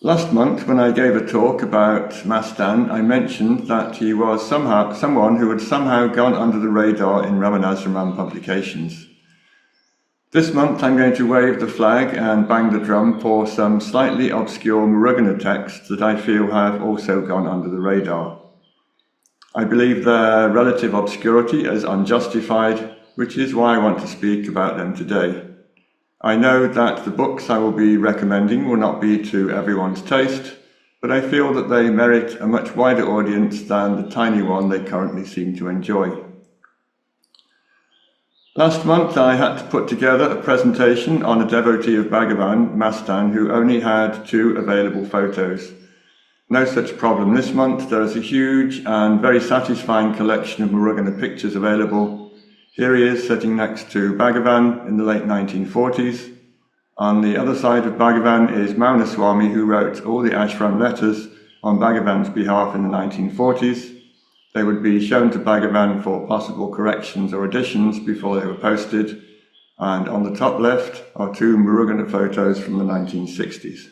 Last month, when I gave a talk about Mastan, I mentioned that he was someone who had somehow gone under the radar in Ramanasramam publications. This month, I'm going to wave the flag and bang the drum for some slightly obscure Muruganar texts that I feel have also gone under the radar. I believe their relative obscurity is unjustified, which is why I want to speak about them today. I know that the books I will be recommending will not be to everyone's taste, but I feel that they merit a much wider audience than the tiny one they currently seem to enjoy. Last month I had to put together a presentation on a devotee of Bhagavan, Mastan, who only had 2 available photos. No such problem this month. There is a huge and very satisfying collection of Muruganar pictures available. Here he is sitting next to Bhagavan in the late 1940s. On the other side of Bhagavan is Mauna Swami, who wrote all the Ashram letters on Bhagavan's behalf in the 1940s. They would be shown to Bhagavan for possible corrections or additions before they were posted. And on the top left are 2 Muruganar photos from the 1960s.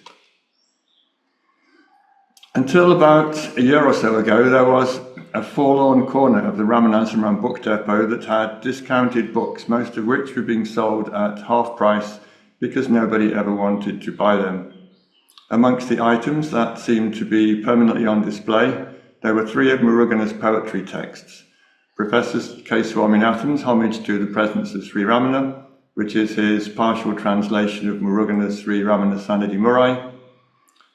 Until about a year or so ago, there was a forlorn corner of the Ramanasramam book depot that had discounted books, most of which were being sold at half price because nobody ever wanted to buy them. Amongst the items that seemed to be permanently on display, there were 3 of Muruganar's poetry texts. Professor K. Swaminathan's Homage to the Presence of Sri Ramana, which is his partial translation of Muruganar's Sri Ramana Sannidhi Murai,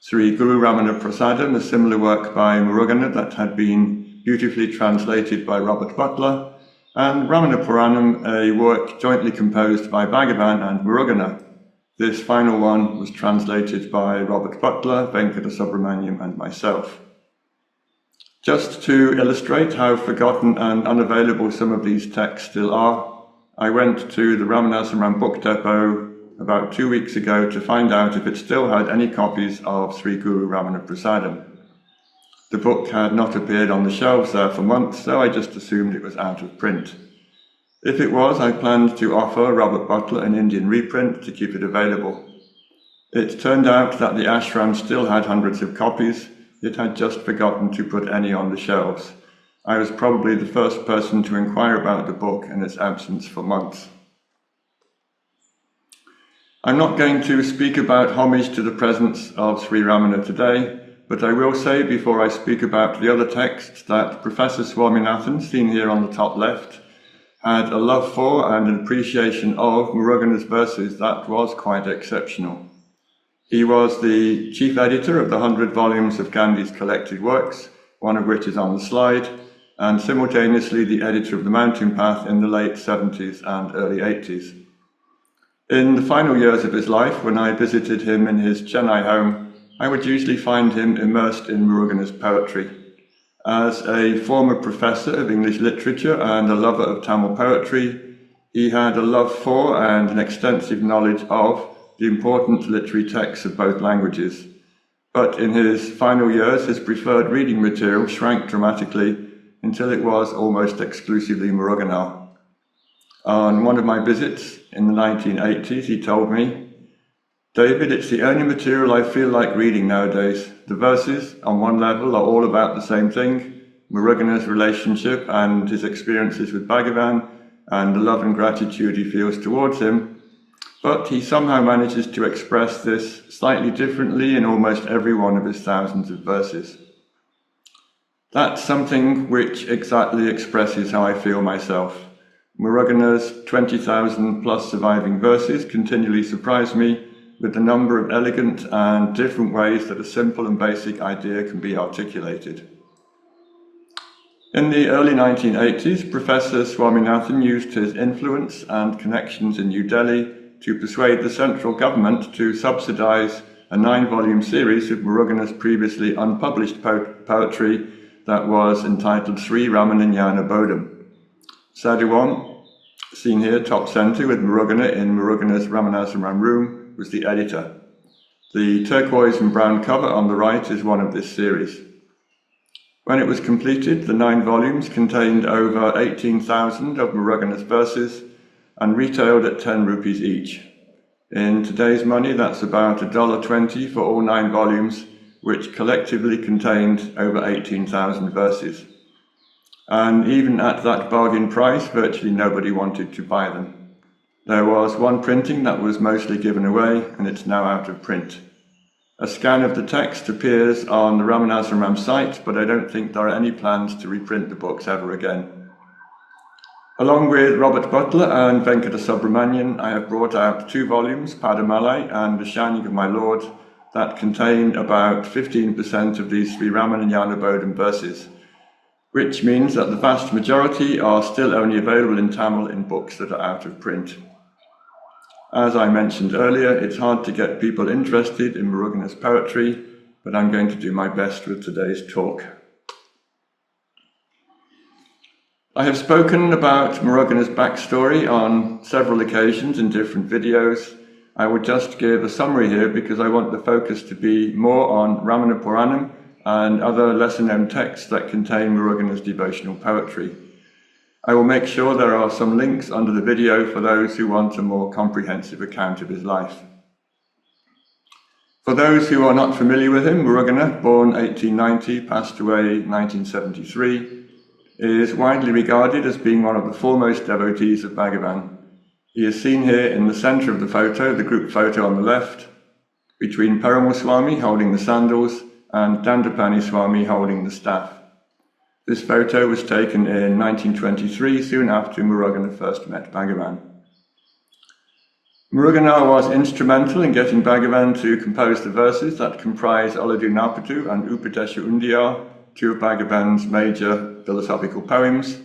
Sri Guru Ramana Prasadam, a similar work by Muruganar that had been beautifully translated by Robert Butler, and Ramana Puranam, a work jointly composed by Bhagavan and Muruganar. This final one was translated by Robert Butler, Venkata and myself. Just to illustrate how forgotten and unavailable some of these texts still are, I went to the Ramanasramam book depot about 2 weeks ago to find out if it still had any copies of Sri Guru Ramana Prasadam. The book had not appeared on the shelves there for months, so I just assumed it was out of print. If it was, I planned to offer Robert Butler an Indian reprint to keep it available. It turned out that the ashram still had hundreds of copies. It had just forgotten to put any on the shelves. I was probably the first person to inquire about the book and its absence for months. I'm not going to speak about homage to the presence of Sri Ramana today, but I will say before I speak about the other texts that Professor Swaminathan, seen here on the top left, had a love for and an appreciation of Muruganar's verses that was quite exceptional. He was the chief editor of the 100 volumes of Gandhi's collected works, one of which is on the slide, and simultaneously the editor of the Mountain Path in the late 70s and early 80s. In the final years of his life, when I visited him in his Chennai home, I would usually find him immersed in Muruganar's poetry. As a former professor of English literature and a lover of Tamil poetry, he had a love for and an extensive knowledge of the important literary texts of both languages. But in his final years, his preferred reading material shrank dramatically until it was almost exclusively Muruganar. On one of my visits in the 1980s, he told me, "David, it's the only material I feel like reading nowadays. The verses, on one level, are all about the same thing, Muruganar's relationship and his experiences with Bhagavan and the love and gratitude he feels towards him. But he somehow manages to express this slightly differently in almost every one of his thousands of verses." That's something which exactly expresses how I feel myself. Muruganar's 20,000 plus surviving verses continually surprise me with the number of elegant and different ways that a simple and basic idea can be articulated. In the early 1980s, Professor Swaminathan used his influence and connections in New Delhi to persuade the central government to subsidize a 9-volume series of Muruganar's previously unpublished poetry that was entitled Sri Ramana Bodham. Sadhu, seen here top center with Muruganar in Muruganar's Ramanasramam room, was the editor. The turquoise and brown cover on the right is one of this series. When it was completed, the 9 volumes contained over 18,000 of Muruganar's verses and retailed at 10 rupees each. In today's money, that's about $1.20 for all 9 volumes, which collectively contained over 18,000 verses. And even at that bargain price, virtually nobody wanted to buy them. There was one printing that was mostly given away, and it's now out of print. A scan of the text appears on the Ramanasramam site, but I don't think there are any plans to reprint the books ever again. Along with Robert Butler and Venkata Subramanian, I have brought out 2 volumes, Padamalai and The Shining of My Lord, that contain about 15% of these Sri Ramana Bodham verses, which means that the vast majority are still only available in Tamil in books that are out of print. As I mentioned earlier, it's hard to get people interested in Muruganar's poetry, but I'm going to do my best with today's talk. I have spoken about Muruganar's backstory on several occasions in different videos. I will just give a summary here because I want the focus to be more on Ramana Puranam and other lesser-known texts that contain Muruganar's devotional poetry. I will make sure there are some links under the video for those who want a more comprehensive account of his life. For those who are not familiar with him, Muruganar, born 1890, passed away 1973, is widely regarded as being one of the foremost devotees of Bhagavan. He is seen here in the centre of the photo, the group photo on the left, between Paramal Swami holding the sandals and Dandapani Swami holding the staff. This photo was taken in 1923, soon after Muruganar first met Bhagavan. Muruganar was instrumental in getting Bhagavan to compose the verses that comprise Oladu Napatu and Upadesha Undiyar, 2 of Bhagavan's major philosophical poems,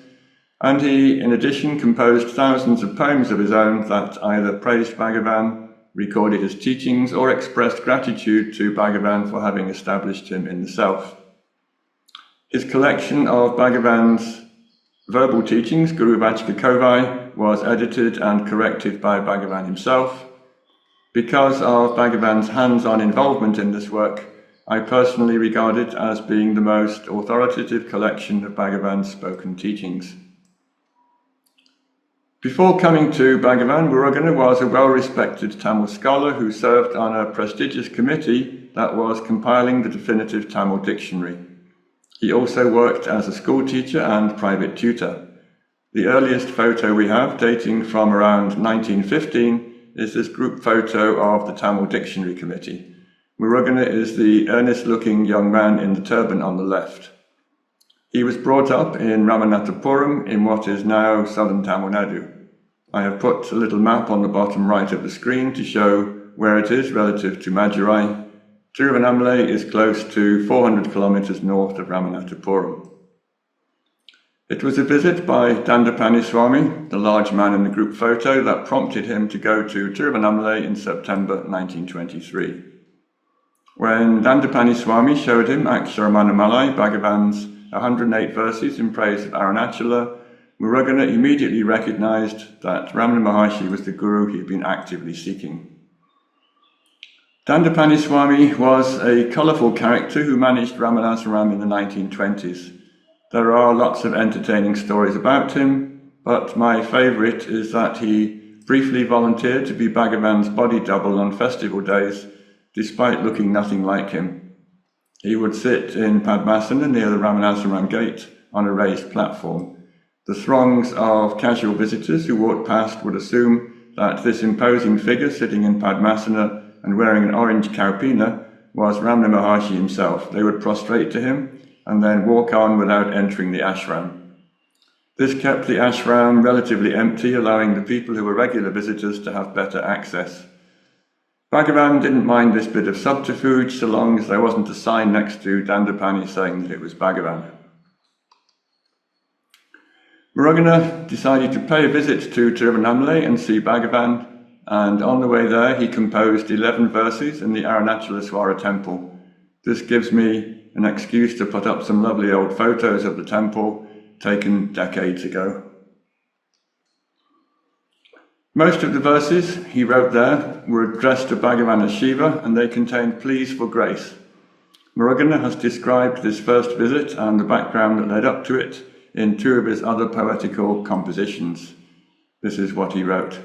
and he, in addition, composed thousands of poems of his own that either praised Bhagavan, recorded his teachings, or expressed gratitude to Bhagavan for having established him in the self. His collection of Bhagavan's verbal teachings, Guru Vachika Kovai, was edited and corrected by Bhagavan himself. Because of Bhagavan's hands-on involvement in this work, I personally regard it as being the most authoritative collection of Bhagavan's spoken teachings. Before coming to Bhagavan, Muruganar was a well-respected Tamil scholar who served on a prestigious committee that was compiling the definitive Tamil dictionary. He also worked as a school teacher and private tutor. The earliest photo we have, dating from around 1915, is this group photo of the Tamil Dictionary Committee. Muruganar is the earnest-looking young man in the turban on the left. He was brought up in Ramanathapuram in what is now southern Tamil Nadu. I have put a little map on the bottom right of the screen to show where it is relative to Madurai. Tiruvannamalai is close to 400 kilometers north of Ramanathapuram. It was a visit by Dandapani Swami, the large man in the group photo, that prompted him to go to Tiruvannamalai in September 1923. When Dandapani Swami showed him Aksharamanamalai, Bhagavan's 108 verses in praise of Arunachala, Muruganar immediately recognized that Ramana Maharshi was the guru he had been actively seeking. Dandapani Swami was a colourful character who managed Ramanasramam in the 1920s. There are lots of entertaining stories about him, but my favourite is that he briefly volunteered to be Bhagavan's body double on festival days, despite looking nothing like him. He would sit in Padmasana near the Ramanasramam gate on a raised platform. The throngs of casual visitors who walked past would assume that this imposing figure sitting in Padmasana and wearing an orange kaupina was Ramana Maharshi himself. They would prostrate to him and then walk on without entering the ashram. This kept the ashram relatively empty, allowing the people who were regular visitors to have better access. Bhagavan didn't mind this bit of subterfuge so long as there wasn't a sign next to Dandapani saying that it was Bhagavan. Muruganar decided to pay a visit to Tiruvannamalai and see Bhagavan, and on the way there he composed 11 verses in the Arunachalaswara temple. This gives me an excuse to put up some lovely old photos of the temple taken decades ago. Most of the verses he wrote there were addressed to Bhagavan as Shiva, and they contained pleas for grace. Muruganar has described this first visit and the background that led up to it in 2 of his other poetical compositions. This is what he wrote.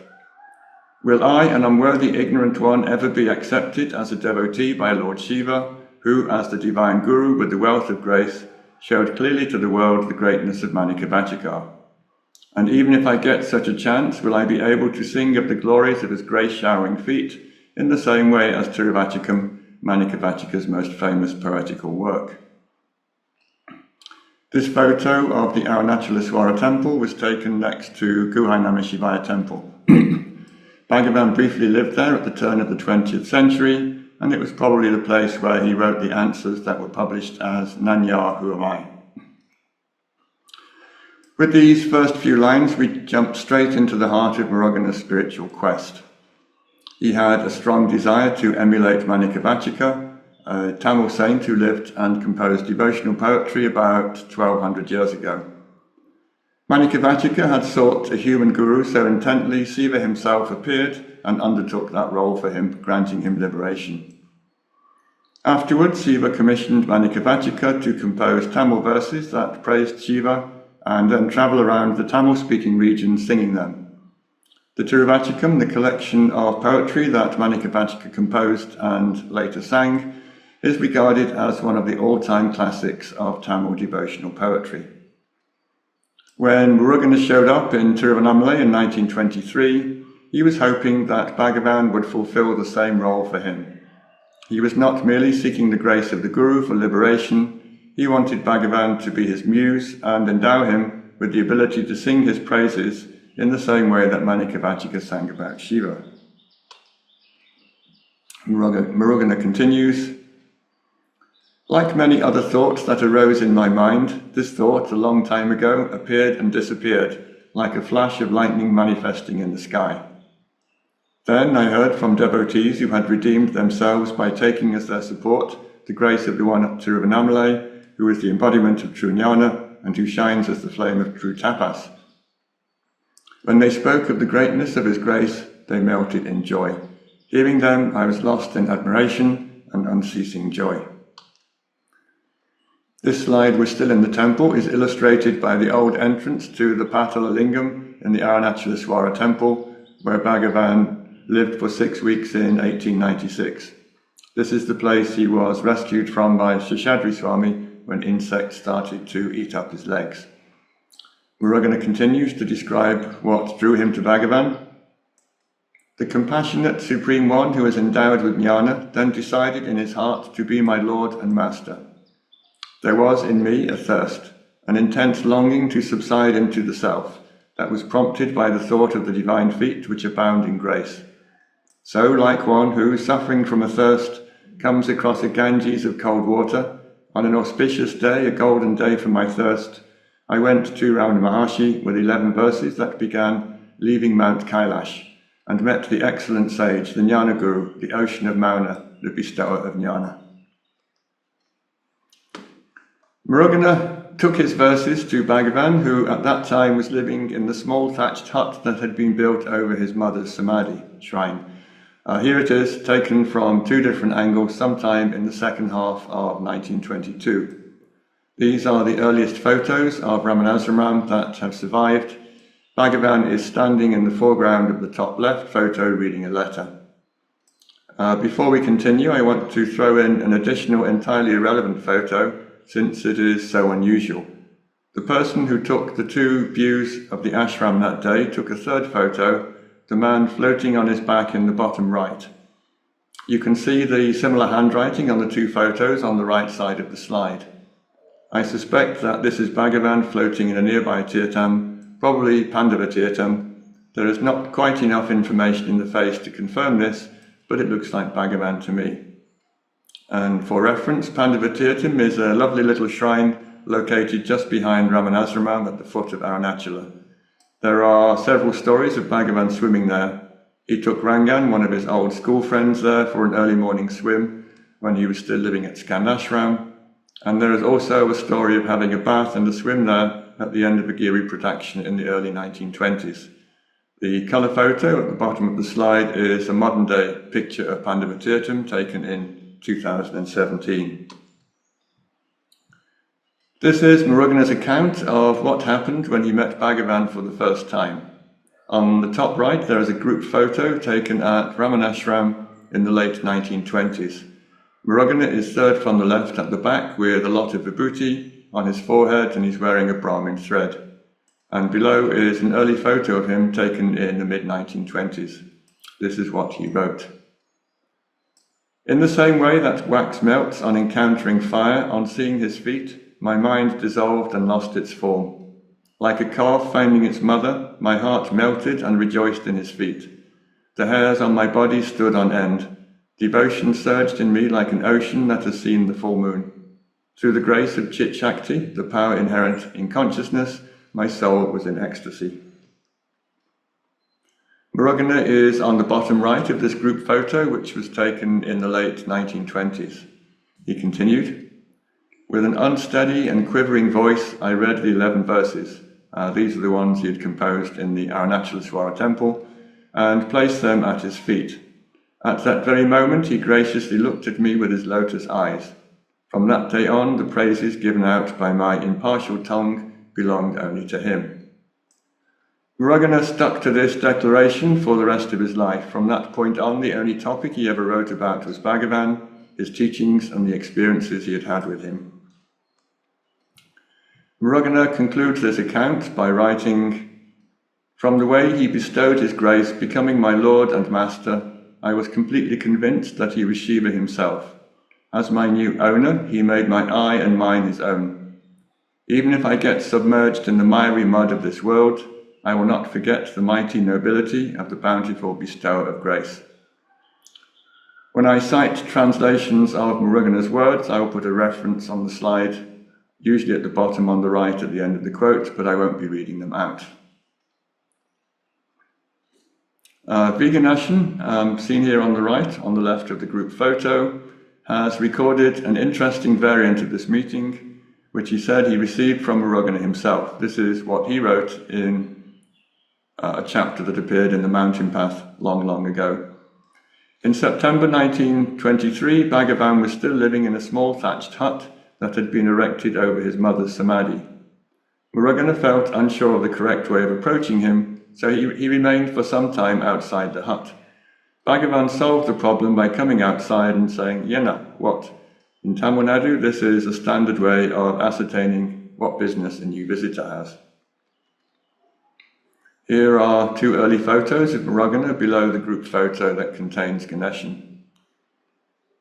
Will I, an unworthy ignorant one, ever be accepted as a devotee by Lord Shiva, who, as the divine guru with the wealth of grace, showed clearly to the world the greatness of Manikavachika? And even if I get such a chance, will I be able to sing of the glories of his grace-showering feet in the same way as Tiruvachikam, Manikavachika's most famous poetical work? This photo of the Arunachalaswara temple was taken next to Guhai Namah Shivaya temple. Bhagavan briefly lived there at the turn of the 20th century, and it was probably the place where he wrote the answers that were published as Nanya, Who Am I? With these first few lines, we jump straight into the heart of Murugana's spiritual quest. He had a strong desire to emulate Manikavachika, a Tamil saint who lived and composed devotional poetry about 1200 years ago. Manikavachika had sought a human guru so intently, Shiva himself appeared and undertook that role for him, granting him liberation. Afterwards, Shiva commissioned Manikavachika to compose Tamil verses that praised Shiva and then travel around the Tamil-speaking region singing them. The Tiruvachikam, the collection of poetry that Manikavachika composed and later sang, is regarded as one of the all-time classics of Tamil devotional poetry. When Muruganar showed up in Tiruvannamalai in 1923, he was hoping that Bhagavan would fulfill the same role for him. He was not merely seeking the grace of the Guru for liberation. He wanted Bhagavan to be his muse and endow him with the ability to sing his praises in the same way that Manikavachika sang about Shiva. Muruganar continues, like many other thoughts that arose in my mind, this thought a long time ago appeared and disappeared like a flash of lightning manifesting in the sky. Then I heard from devotees who had redeemed themselves by taking as their support the grace of the one at Tiruvannamalai, who is the embodiment of true Jnana and who shines as the flame of true tapas. When they spoke of the greatness of his grace, they melted in joy. Hearing them, I was lost in admiration and unceasing joy. This slide, which still in the temple, is illustrated by the old entrance to the Patala Lingam in the Arunachalaswara temple, where Bhagavan lived for 6 weeks in 1896. This is the place he was rescued from by Sheshadri Swami when insects started to eat up his legs. Muruganar continues to describe what drew him to Bhagavan. The compassionate Supreme One who is endowed with Jnana then decided in his heart to be my Lord and Master. There was in me a thirst, an intense longing to subside into the self that was prompted by the thought of the divine feet which abound in grace. So, like one who, suffering from a thirst, comes across a Ganges of cold water, on an auspicious day, a golden day for my thirst, I went to Ramana Maharshi with 11 verses that began, leaving Mount Kailash, and met the excellent sage, the Jnana Guru, the ocean of Mauna, the bestower of Jnana. Muruganar took his verses to Bhagavan, who at that time was living in the small thatched hut that had been built over his mother's Samadhi shrine. Here it is, taken from 2 different angles sometime in the second half of 1922. These are the earliest photos of Ramanasramam that have survived. Bhagavan is standing in the foreground of the top left photo reading a letter. Before we continue, I want to throw in an additional entirely irrelevant photo since it is so unusual. The person who took the 2 views of the ashram that day took a third photo, the man floating on his back in the bottom right. You can see the similar handwriting on the 2 photos on the right side of the slide. I suspect that this is Bhagavan floating in a nearby tirtham, probably Pandava tirtham. There is not quite enough information in the face to confirm this, but it looks like Bhagavan to me. And for reference, Pandava tirtham is a lovely little shrine located just behind Ramanasramam at the foot of Arunachala. There are several stories of Bhagavan swimming there. He took Rangan, one of his old school friends, there for an early morning swim when he was still living at Skandashram. And there is also a story of having a bath and a swim there at the end of a Giri production in the early 1920s. The colour photo at the bottom of the slide is a modern-day picture of Pandava tirtham taken in 2017. This is Muruganar's account of what happened when he met Bhagavan for the first time. On the top right, there is a group photo taken at Ramanasramam in the late 1920s. Muruganar is third from the left at the back with a lot of vibhuti on his forehead, and he's wearing a Brahmin thread. And below is an early photo of him taken in the mid-1920s. This is what he wrote. In the same way that wax melts on encountering fire, on seeing his feet, my mind dissolved and lost its form. Like a calf finding its mother, my heart melted and rejoiced in his feet. The hairs on my body stood on end. Devotion surged in me like an ocean that has seen the full moon. Through the grace of Chit Shakti, the power inherent in consciousness, my soul was in ecstasy. Muruganar is on the bottom right of this group photo, which was taken in the late 1920s. He continued, "With an unsteady and quivering voice, I read the 11 verses. These are the ones he had composed in the Arunachalaswara temple, and placed them at his feet. At that very moment, he graciously looked at me with his lotus eyes. From that day on, the praises given out by my impartial tongue belonged only to him." Muruganar stuck to this declaration for the rest of his life. From that point on, the only topic he ever wrote about was Bhagavan, his teachings, and the experiences he had had with him. Muruganar concludes this account by writing, "From the way he bestowed his grace, becoming my Lord and Master, I was completely convinced that he was Shiva himself. As my new owner, he made my I and mine his own. Even if I get submerged in the miry mud of this world, I will not forget the mighty nobility of the bountiful bestower of grace." When I cite translations of Muruganar's words, I will put a reference on the slide, usually at the bottom on the right at the end of the quote, but I won't be reading them out. Viganathan, seen here on the right, on the left of the group photo, has recorded an interesting variant of this meeting, which he said he received from Muruganar himself. This is what he wrote in a chapter that appeared in the Mountain Path long, long ago. In September 1923, Bhagavan was still living in a small thatched hut that had been erected over his mother's samadhi. Muruganar felt unsure of the correct way of approaching him, so he remained for some time outside the hut. Bhagavan solved the problem by coming outside and saying, "Jnana, what?" In Tamil Nadu, this is a standard way of ascertaining what business a new visitor has. Here are two early photos of Muruganar below the group photo that contains Ganeshan.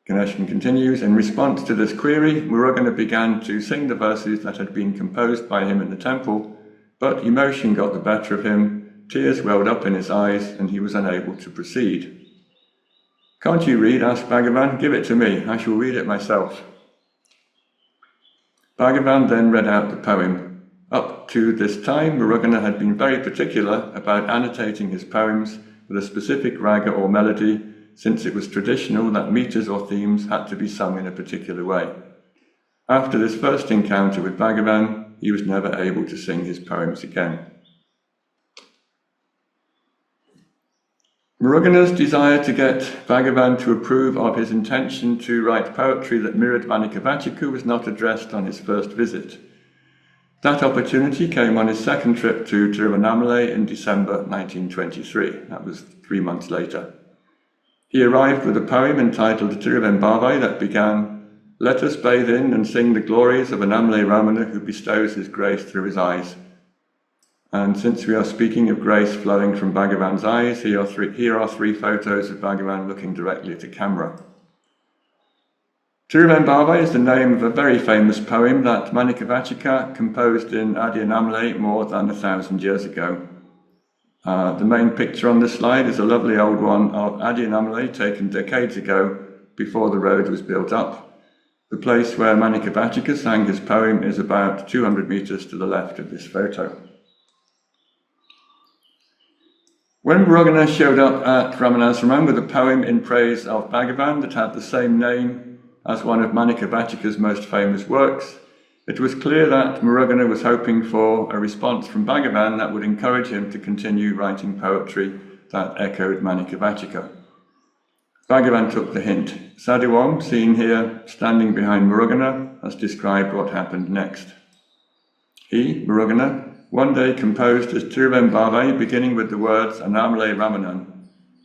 Ganeshan continues, "In response to this query, Muruganar began to sing the verses that had been composed by him in the temple, but emotion got the better of him, tears welled up in his eyes, and he was unable to proceed. 'Can't you read?' asked Bhagavan. 'Give it to me, I shall read it myself.' Bhagavan then read out the poem. Up to this time, Muruganar had been very particular about annotating his poems with a specific raga or melody, since it was traditional that meters or themes had to be sung in a particular way. After this first encounter with Bhagavan, he was never able to sing his poems again. Muruganar's desire to get Bhagavan to approve of his intention to write poetry that mirrored Manikavachaku was not addressed on his first visit. That opportunity came on his second trip to Tiruvannamalai in December 1923. That was 3 months later. He arrived with a poem entitled Tiruvembavai that began, "Let us bathe in and sing the glories of Annamalai Ramana who bestows his grace through his eyes." And since we are speaking of grace flowing from Bhagavan's eyes, here are three photos of Bhagavan looking directly at a camera. Tiruvembavai is the name of a very famous poem that Manikavachika composed in Adi Annamalai more than 1,000 years ago. The main picture on this slide is a lovely old one of Adi Annamalai taken decades ago before the road was built up. The place where Manikavachika sang his poem is about 200 meters to the left of this photo. When Muruganar showed up at Ramanasramam with a poem in praise of Bhagavan that had the same name as one of Manikavachika's most famous works, it was clear that Muruganar was hoping for a response from Bhagavan that would encourage him to continue writing poetry that echoed Manikavachika. Bhagavan took the hint. Sadhu, seen here standing behind Muruganar, has described what happened next. He, Muruganar, one day composed his Tiruvembare, beginning with the words Annamalai Ramanan.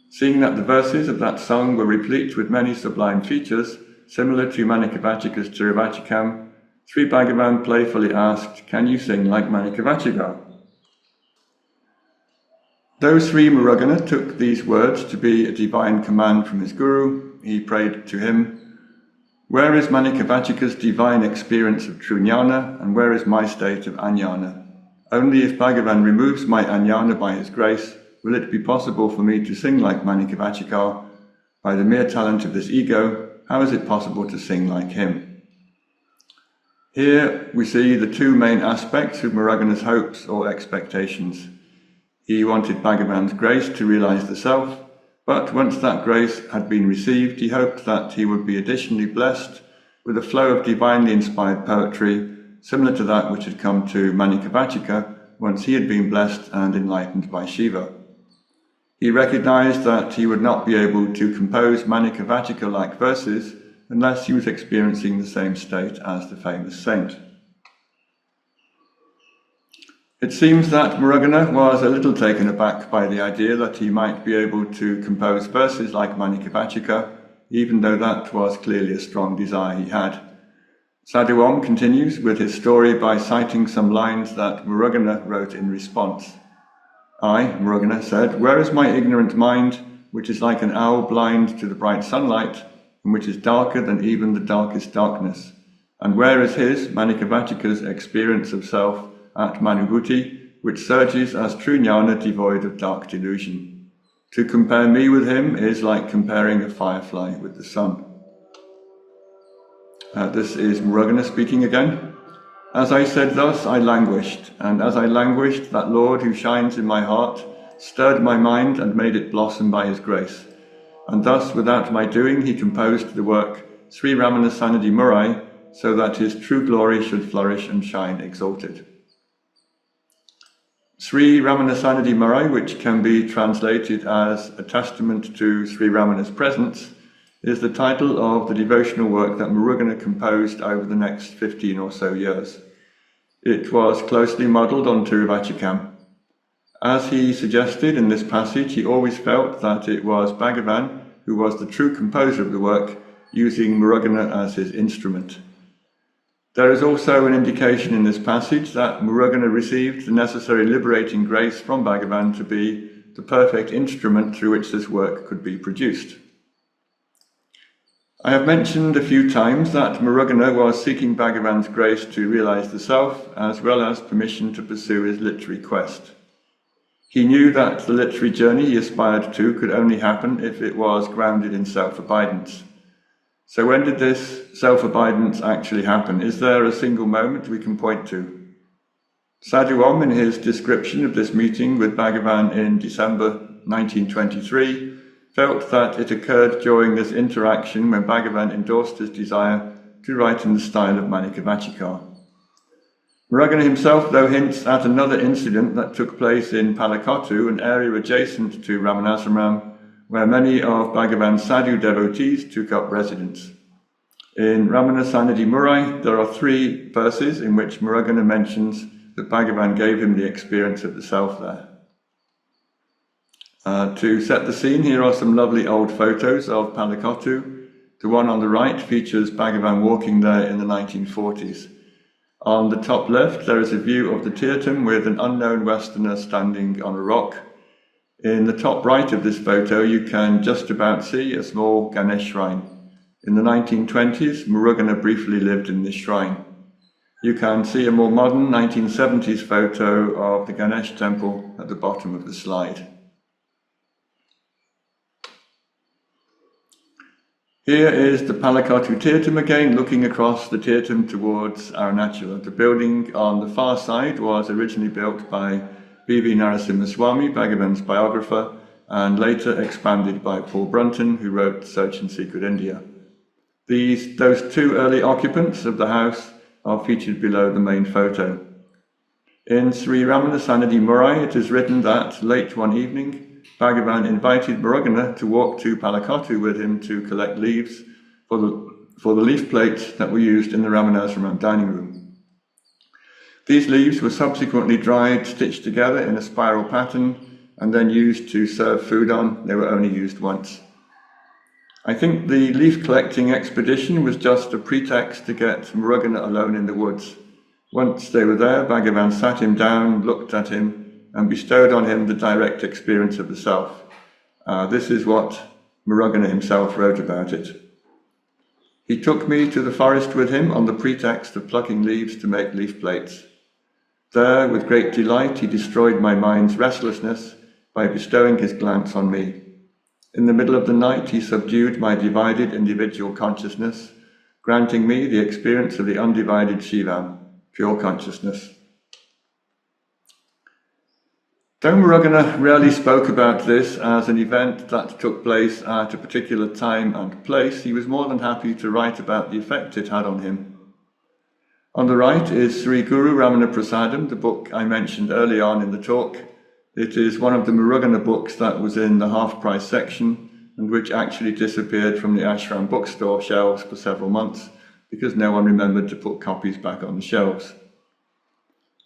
Seeing that the verses of that song were replete with many sublime features, similar to Manikavachika's Tiruvachikam, Sri Bhagavan playfully asked, "Can you sing like Manikavachika?" Though Sri Muruganar took these words to be a divine command from his guru, he prayed to him, "Where is Manikavachika's divine experience of true jnana, and where is my state of ajnana? Only if Bhagavan removes my ajnana by his grace will it be possible for me to sing like Manikavachika. By the mere talent of this ego, how is it possible to sing like him?" Here we see the two main aspects of Muruganar's hopes or expectations. He wanted Bhagavan's grace to realize the self, but once that grace had been received, he hoped that he would be additionally blessed with a flow of divinely inspired poetry, similar to that which had come to Manikavachika once he had been blessed and enlightened by Shiva. He recognized that he would not be able to compose Manikavachika-like verses unless he was experiencing the same state as the famous saint. It seems that Muruganar was a little taken aback by the idea that he might be able to compose verses like Manikavachika, even though that was clearly a strong desire he had. Sadhu continues with his story by citing some lines that Muruganar wrote in response. "I," Muruganar said, "where is my ignorant mind, which is like an owl blind to the bright sunlight, and which is darker than even the darkest darkness? And where is his, Manikavachika's, experience of self at Manubhuti, which surges as true jnana devoid of dark delusion? To compare me with him is like comparing a firefly with the sun." This is Muruganar speaking again. "As I said thus, I languished, and as I languished, that Lord who shines in my heart stirred my mind and made it blossom by his grace. And thus, without my doing, he composed the work Sri Ramana Murai, so that his true glory should flourish and shine exalted." Sri Ramana Murai, which can be translated as a testament to Sri Ramana's presence, is the title of the devotional work that Muruganar composed over the next 15 or so years. It was closely modelled on Tiruvachikam. As he suggested in this passage, he always felt that it was Bhagavan who was the true composer of the work, using Muruganar as his instrument. There is also an indication in this passage that Muruganar received the necessary liberating grace from Bhagavan to be the perfect instrument through which this work could be produced. I have mentioned a few times that Muruganar was seeking Bhagavan's grace to realize the self, as well as permission to pursue his literary quest. He knew that the literary journey he aspired to could only happen if it was grounded in self-abidance. So when did this self-abidance actually happen? Is there a single moment we can point to? Sadhu in his description of this meeting with Bhagavan in December 1923, felt that it occurred during this interaction when Bhagavan endorsed his desire to write in the style of Manikavachika. Muruganar himself, though, hints at another incident that took place in Palakottu, an area adjacent to Ramanasramam, where many of Bhagavan's Sadhu devotees took up residence. In Ramanasramam Murai, there are 3 verses in which Muruganar mentions that Bhagavan gave him the experience of the self there. To set the scene, here are some lovely old photos of Palakottu. The one on the right features Bhagavan walking there in the 1940s. On the top left, there is a view of the Tirtham with an unknown Westerner standing on a rock. In the top right of this photo, you can just about see a small Ganesh shrine. In the 1920s, Muruganar briefly lived in this shrine. You can see a more modern 1970s photo of the Ganesh temple at the bottom of the slide. Here is the Palakottu Tirtham again, looking across the Tirtham towards Arunachala. The building on the far side was originally built by B.V. Narasimhaswamy, Bhagavan's biographer, and later expanded by Paul Brunton, who wrote Search and Secret India. Those 2 early occupants of the house are featured below the main photo. In Sri Ramana Murai, it is written that late one evening, Bhagavan invited Muruganar to walk to Palakottu with him to collect leaves for the leaf plates that were used in the Ramanasramam dining room. These leaves were subsequently dried, stitched together in a spiral pattern, and then used to serve food on. They were only used once. I think the leaf collecting expedition was just a pretext to get Muruganar alone in the woods. Once they were there, Bhagavan sat him down, looked at him, and bestowed on him the direct experience of the self. This is what Muruganar himself wrote about it. He took me to the forest with him on the pretext of plucking leaves to make leaf plates. There, with great delight, he destroyed my mind's restlessness by bestowing his glance on me. In the middle of the night, he subdued my divided individual consciousness, granting me the experience of the undivided Shivam, pure consciousness. Though Muruganar rarely spoke about this as an event that took place at a particular time and place, he was more than happy to write about the effect it had on him. On the right is Sri Guru Ramana Prasadam, the book I mentioned early on in the talk. It is one of the Muruganar books that was in the half-price section and which actually disappeared from the Ashram bookstore shelves for several months because no one remembered to put copies back on the shelves.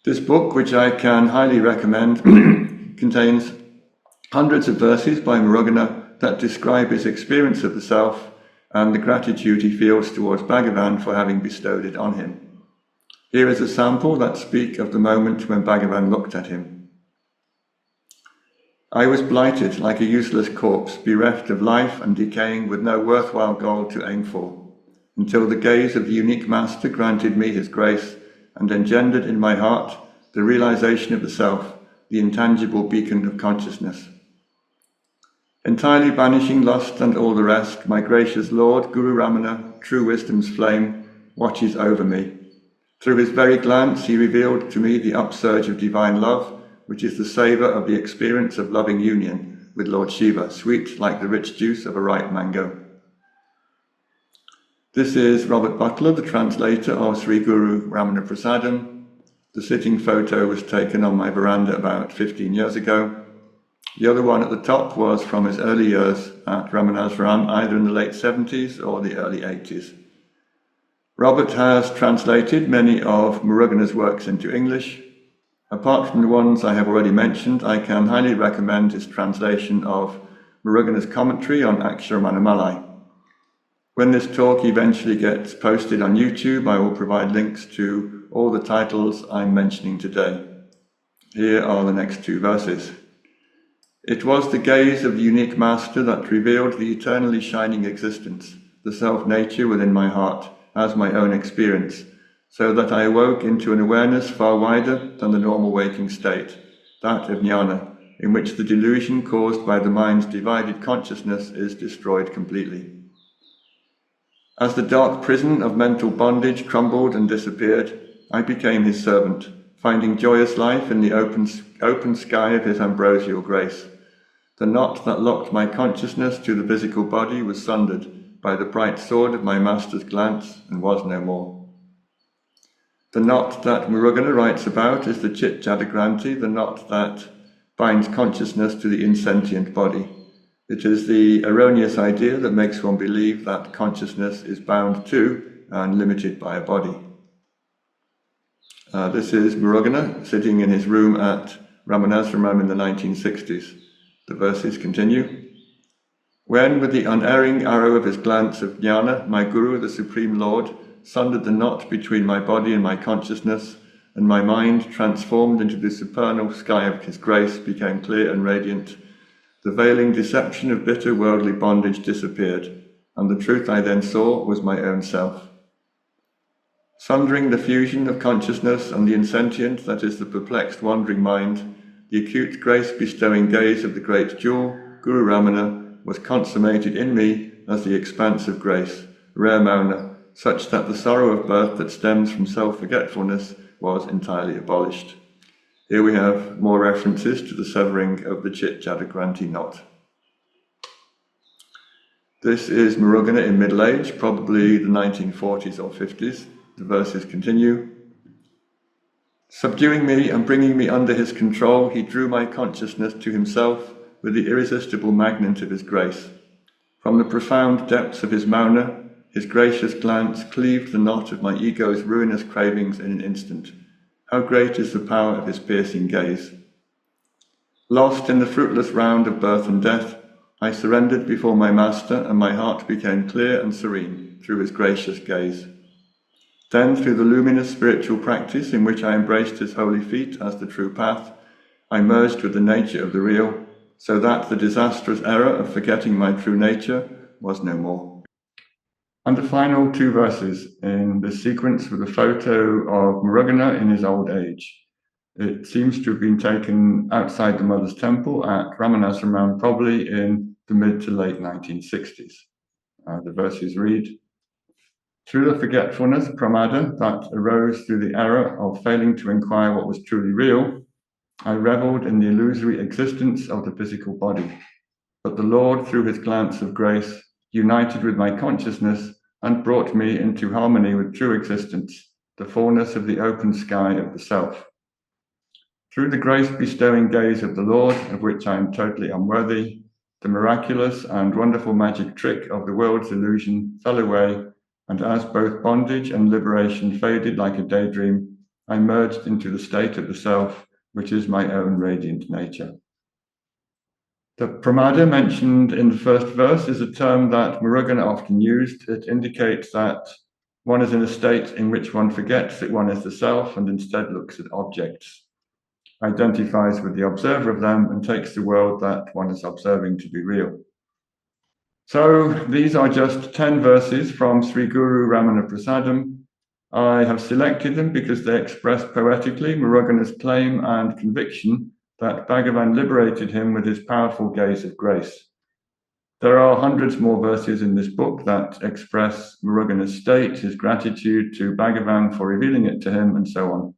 This book, which I can highly recommend, contains hundreds of verses by Muruganar that describe his experience of the self and the gratitude he feels towards Bhagavan for having bestowed it on him. Here is a sample that speaks of the moment when Bhagavan looked at him. I was blighted like a useless corpse, bereft of life and decaying with no worthwhile goal to aim for, until the gaze of the unique Master granted me his grace and engendered in my heart the realization of the self, the intangible beacon of consciousness. Entirely banishing lust and all the rest, my gracious Lord, Guru Ramana, true wisdom's flame, watches over me. Through his very glance, he revealed to me the upsurge of divine love, which is the savour of the experience of loving union with Lord Shiva, sweet like the rich juice of a ripe mango. This is Robert Butler, the translator of Sri Guru Ramana Prasadam. The sitting photo was taken on my veranda about 15 years ago. The other one at the top was from his early years at Ramanasramam, either in the late 70s or the early 80s. Robert has translated many of Muruganar's works into English. Apart from the ones I have already mentioned, I can highly recommend his translation of Muruganar's commentary on Aksharamanamalai. When this talk eventually gets posted on YouTube, I will provide links to all the titles I'm mentioning today. Here are the next two verses. It was the gaze of the unique Master that revealed the eternally shining existence, the self-nature within my heart, as my own experience, so that I awoke into an awareness far wider than the normal waking state, that of Jnana, in which the delusion caused by the mind's divided consciousness is destroyed completely. As the dark prison of mental bondage crumbled and disappeared, I became his servant, finding joyous life in the open sky of his ambrosial grace. The knot that locked my consciousness to the physical body was sundered by the bright sword of my Master's glance and was no more. The knot that Muruganar writes about is the Chit Jadagranti, the knot that binds consciousness to the insentient body. It is the erroneous idea that makes one believe that consciousness is bound to and limited by a body. This is Muruganar sitting in his room at Ramanasramam in the 1960s. The verses continue. When, with the unerring arrow of his glance of Jnana, my Guru, the Supreme Lord, sundered the knot between my body and my consciousness, and my mind, transformed into the supernal sky of his grace, became clear and radiant, the veiling deception of bitter worldly bondage disappeared, and the truth I then saw was my own self. Sundering the fusion of consciousness and the insentient that is the perplexed wandering mind, the acute grace-bestowing gaze of the great jewel, Guru Ramana, was consummated in me as the expanse of grace, rare Mauna, such that the sorrow of birth that stems from self-forgetfulness was entirely abolished. Here we have more references to the severing of the Chit Jadagranti knot. This is Muruganar in middle age, probably the 1940s or 50s. The verses continue. Subduing me and bringing me under his control, he drew my consciousness to himself with the irresistible magnet of his grace. From the profound depths of his Mauna, his gracious glance cleaved the knot of my ego's ruinous cravings in an instant. How great is the power of his piercing gaze. Lost in the fruitless round of birth and death, I surrendered before my master, and my heart became clear and serene through his gracious gaze. Then, through the luminous spiritual practice in which I embraced his holy feet as the true path, I merged with the nature of the real, so that the disastrous error of forgetting my true nature was no more. And the final two verses in this sequence with a photo of Muruganar in his old age. It seems to have been taken outside the Mother's Temple at Ramanasramam, probably in the mid to late 1960s. The verses read, "Through the forgetfulness, pramada, that arose through the error of failing to inquire what was truly real, I revelled in the illusory existence of the physical body. But the Lord, through his glance of grace, united with my consciousness and brought me into harmony with true existence, the fullness of the open sky of the self. Through the grace-bestowing gaze of the Lord, of which I am totally unworthy, the miraculous and wonderful magic trick of the world's illusion fell away, and as both bondage and liberation faded like a daydream, I merged into the state of the self, which is my own radiant nature." The pramada mentioned in the first verse is a term that Muruganar often used. It indicates that one is in a state in which one forgets that one is the self and instead looks at objects, identifies with the observer of them, and takes the world that one is observing to be real. So these are just 10 verses from Sri Guru Ramana Prasadam. I have selected them because they express poetically Muruganar's claim and conviction that Bhagavan liberated him with his powerful gaze of grace. There are hundreds more verses in this book that express Muruganar's state, his gratitude to Bhagavan for revealing it to him, and so on.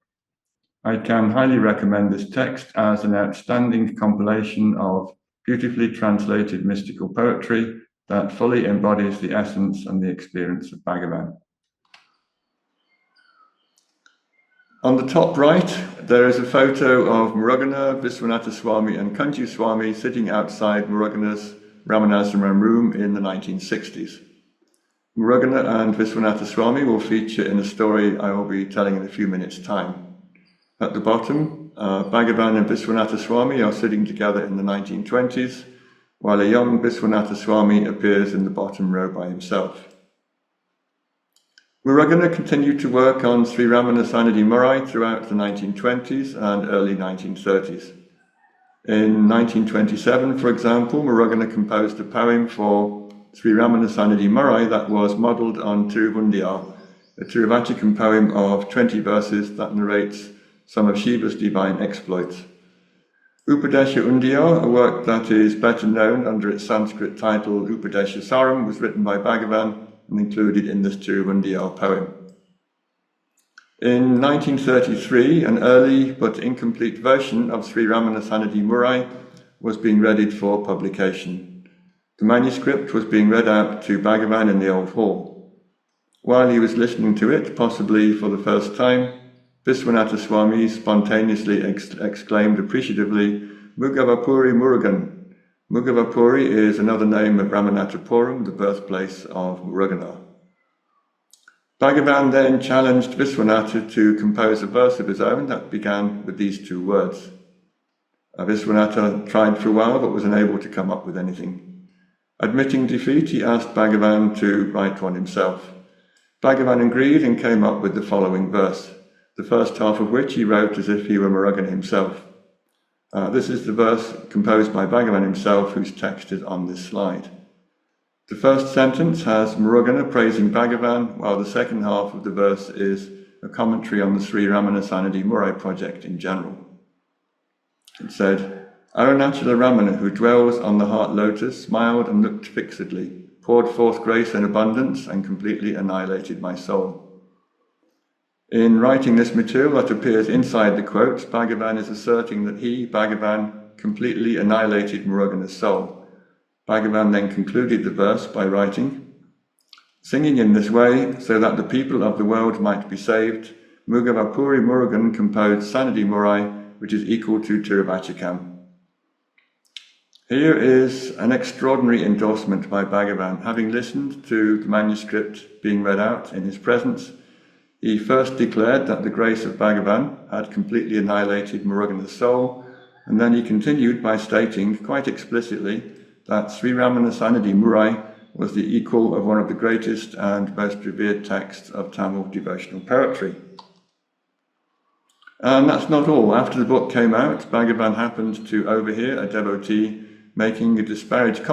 I can highly recommend this text as an outstanding compilation of beautifully translated mystical poetry that fully embodies the essence and the experience of Bhagavan. On the top right, there is a photo of Muruganar, Viswanatha Swami and Kanju Swami sitting outside Muruganar's Ramanasramam room in the 1960s. Muruganar and Viswanatha Swami will feature in a story I will be telling in a few minutes' time. At the bottom, Bhagavan and Viswanatha Swami are sitting together in the 1920s, while a young Viswanatha Swami appears in the bottom row by himself. Muruganar continued to work on Sri Ramana Sannidhi Murai throughout the 1920s and early 1930s. In 1927, for example, Muruganar composed a poem for Sri Ramana Sannidhi Murai that was modelled on Tiruvundiyar, a Tiruvachikam poem of 20 verses that narrates some of Shiva's divine exploits. Upadesha Undiyar, a work that is better known under its Sanskrit title Upadesha Saram, was written by Bhagavan and included in this Tiruvundiyar poem. In 1933, an early but incomplete version of Sri Ramana Sannidhi Murai was being readied for publication. The manuscript was being read out to Bhagavan in the old hall. While he was listening to it, possibly for the first time, Viswanatha Swami spontaneously exclaimed appreciatively, "Mugavapuri Murugan." Mugavapuri is another name of Ramanathapuram, the birthplace of Muruganar. Bhagavan then challenged Viswanatha to compose a verse of his own that began with these two words. Viswanatha tried for a while but was unable to come up with anything. Admitting defeat, he asked Bhagavan to write one himself. Bhagavan agreed and came up with the following verse, the first half of which he wrote as if he were Muruganar himself. This is the verse composed by Bhagavan himself, whose text is on this slide. The first sentence has Muruganar praising Bhagavan, while the second half of the verse is a commentary on the Sri Ramana Sannidhi Murai project in general. It said, "Arunachala Ramana, who dwells on the heart lotus, smiled and looked fixedly, poured forth grace in abundance, and completely annihilated my soul." In writing this material that appears inside the quotes, Bhagavan is asserting that he, Bhagavan, completely annihilated Muruganar's soul. Bhagavan then concluded the verse by writing, "Singing in this way, so that the people of the world might be saved, Mugavapuri Murugan composed Sannidhi Murai, which is equal to Tiruvachikam." Here is an extraordinary endorsement by Bhagavan. Having listened to the manuscript being read out in his presence, He first declared that the grace of Bhagavan had completely annihilated Muruganar's soul, and then he continued by stating quite explicitly that Sri Ramana Sannidhi Murai was the equal of one of the greatest and most revered texts of Tamil devotional poetry. And that's not all. After the book came out, Bhagavan happened to overhear a devotee making a disparaging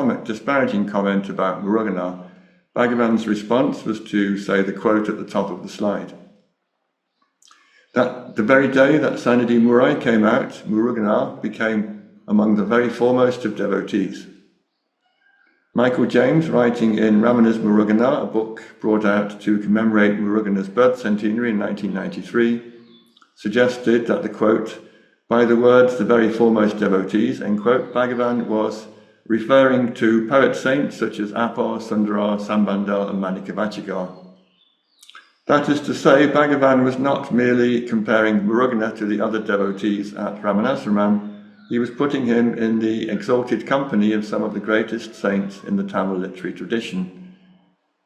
comment about Muruganar. Bhagavan's response was to say the quote at the top of the slide. That the very day that Sannidhi Murai came out, Muruganar became among the very foremost of devotees. Michael James, writing in Ramana's Muruganar, a book brought out to commemorate Muruganar's birth centenary in 1993, suggested that the quote, by the words the very foremost devotees, end quote, Bhagavan was referring to poet saints such as Appar, Sundara, Sambandal and Manikavachigar. That is to say, Bhagavan was not merely comparing Muruganar to the other devotees at Ramanasramam, he was putting him in the exalted company of some of the greatest saints in the Tamil literary tradition.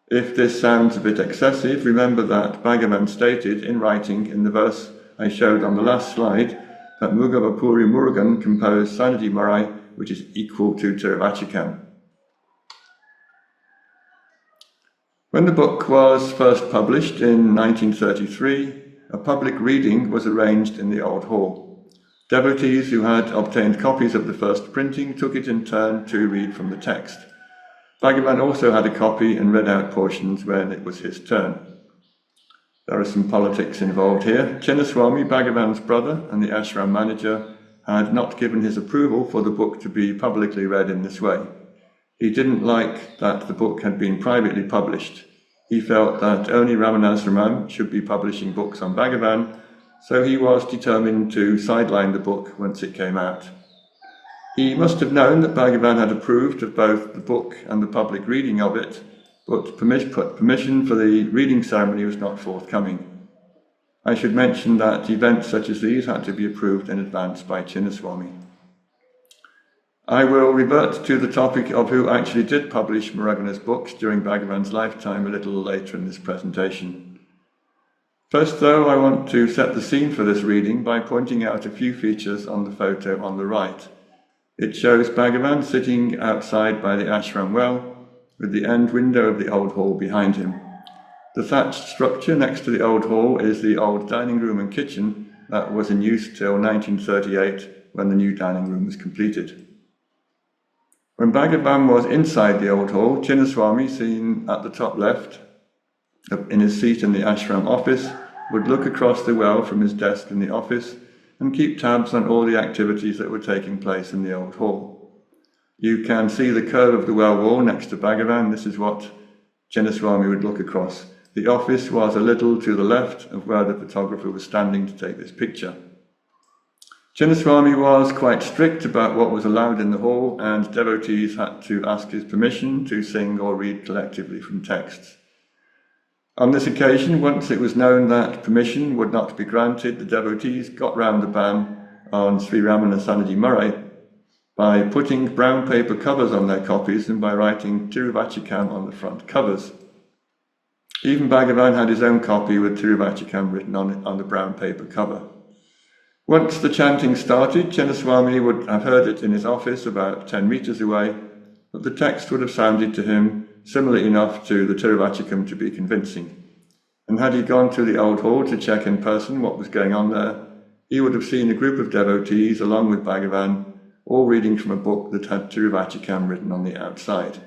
If this sounds a bit excessive, remember that Bhagavan stated in writing in the verse I showed on the last slide that Mugavapuri Murugan composed Sannidhi Murai, which is equal to Tiruvachikam. When the book was first published in 1933, a public reading was arranged in the Old Hall. Devotees who had obtained copies of the first printing took it in turn to read from the text. Bhagavan also had a copy and read out portions when it was his turn. There are some politics involved here. Chinnaswami, Bhagavan's brother and the ashram manager, had not given his approval for the book to be publicly read in this way. He didn't like that the book had been privately published. He felt that only Ramanasramam should be publishing books on Bhagavan, so he was determined to sideline the book once it came out. He must have known that Bhagavan had approved of both the book and the public reading of it, but permission for the reading ceremony was not forthcoming. I should mention that events such as these had to be approved in advance by Chinnaswami. I will revert to the topic of who actually did publish Muruganar's books during Bhagavan's lifetime a little later in this presentation. First, though, I want to set the scene for this reading by pointing out a few features on the photo on the right. It shows Bhagavan sitting outside by the ashram well, with the end window of the old hall behind him. The thatched structure next to the old hall is the old dining room and kitchen that was in use till 1938, when the new dining room was completed. When Bhagavan was inside the old hall, Chinnaswami, seen at the top left, in his seat in the ashram office, would look across the well from his desk in the office and keep tabs on all the activities that were taking place in the old hall. You can see the curve of the well wall next to Bhagavan. This is what Chinnaswami would look across. The office was a little to the left of where the photographer was standing to take this picture. Chinnaswami was quite strict about what was allowed in the hall, and devotees had to ask his permission to sing or read collectively from texts. On this occasion, once it was known that permission would not be granted, the devotees got round the ban on Sri Ramana Sannidhi Murai by putting brown paper covers on their copies and by writing Tiruvachikam on the front covers. Even Bhagavan had his own copy with Tiruvachikam written on it on the brown paper cover. Once the chanting started, Chinnaswami would have heard it in his office about 10 meters away, but the text would have sounded to him similar enough to the Tiruvachikam to be convincing. And had he gone to the old hall to check in person what was going on there, he would have seen a group of devotees along with Bhagavan, all reading from a book that had Tiruvachikam written on the outside.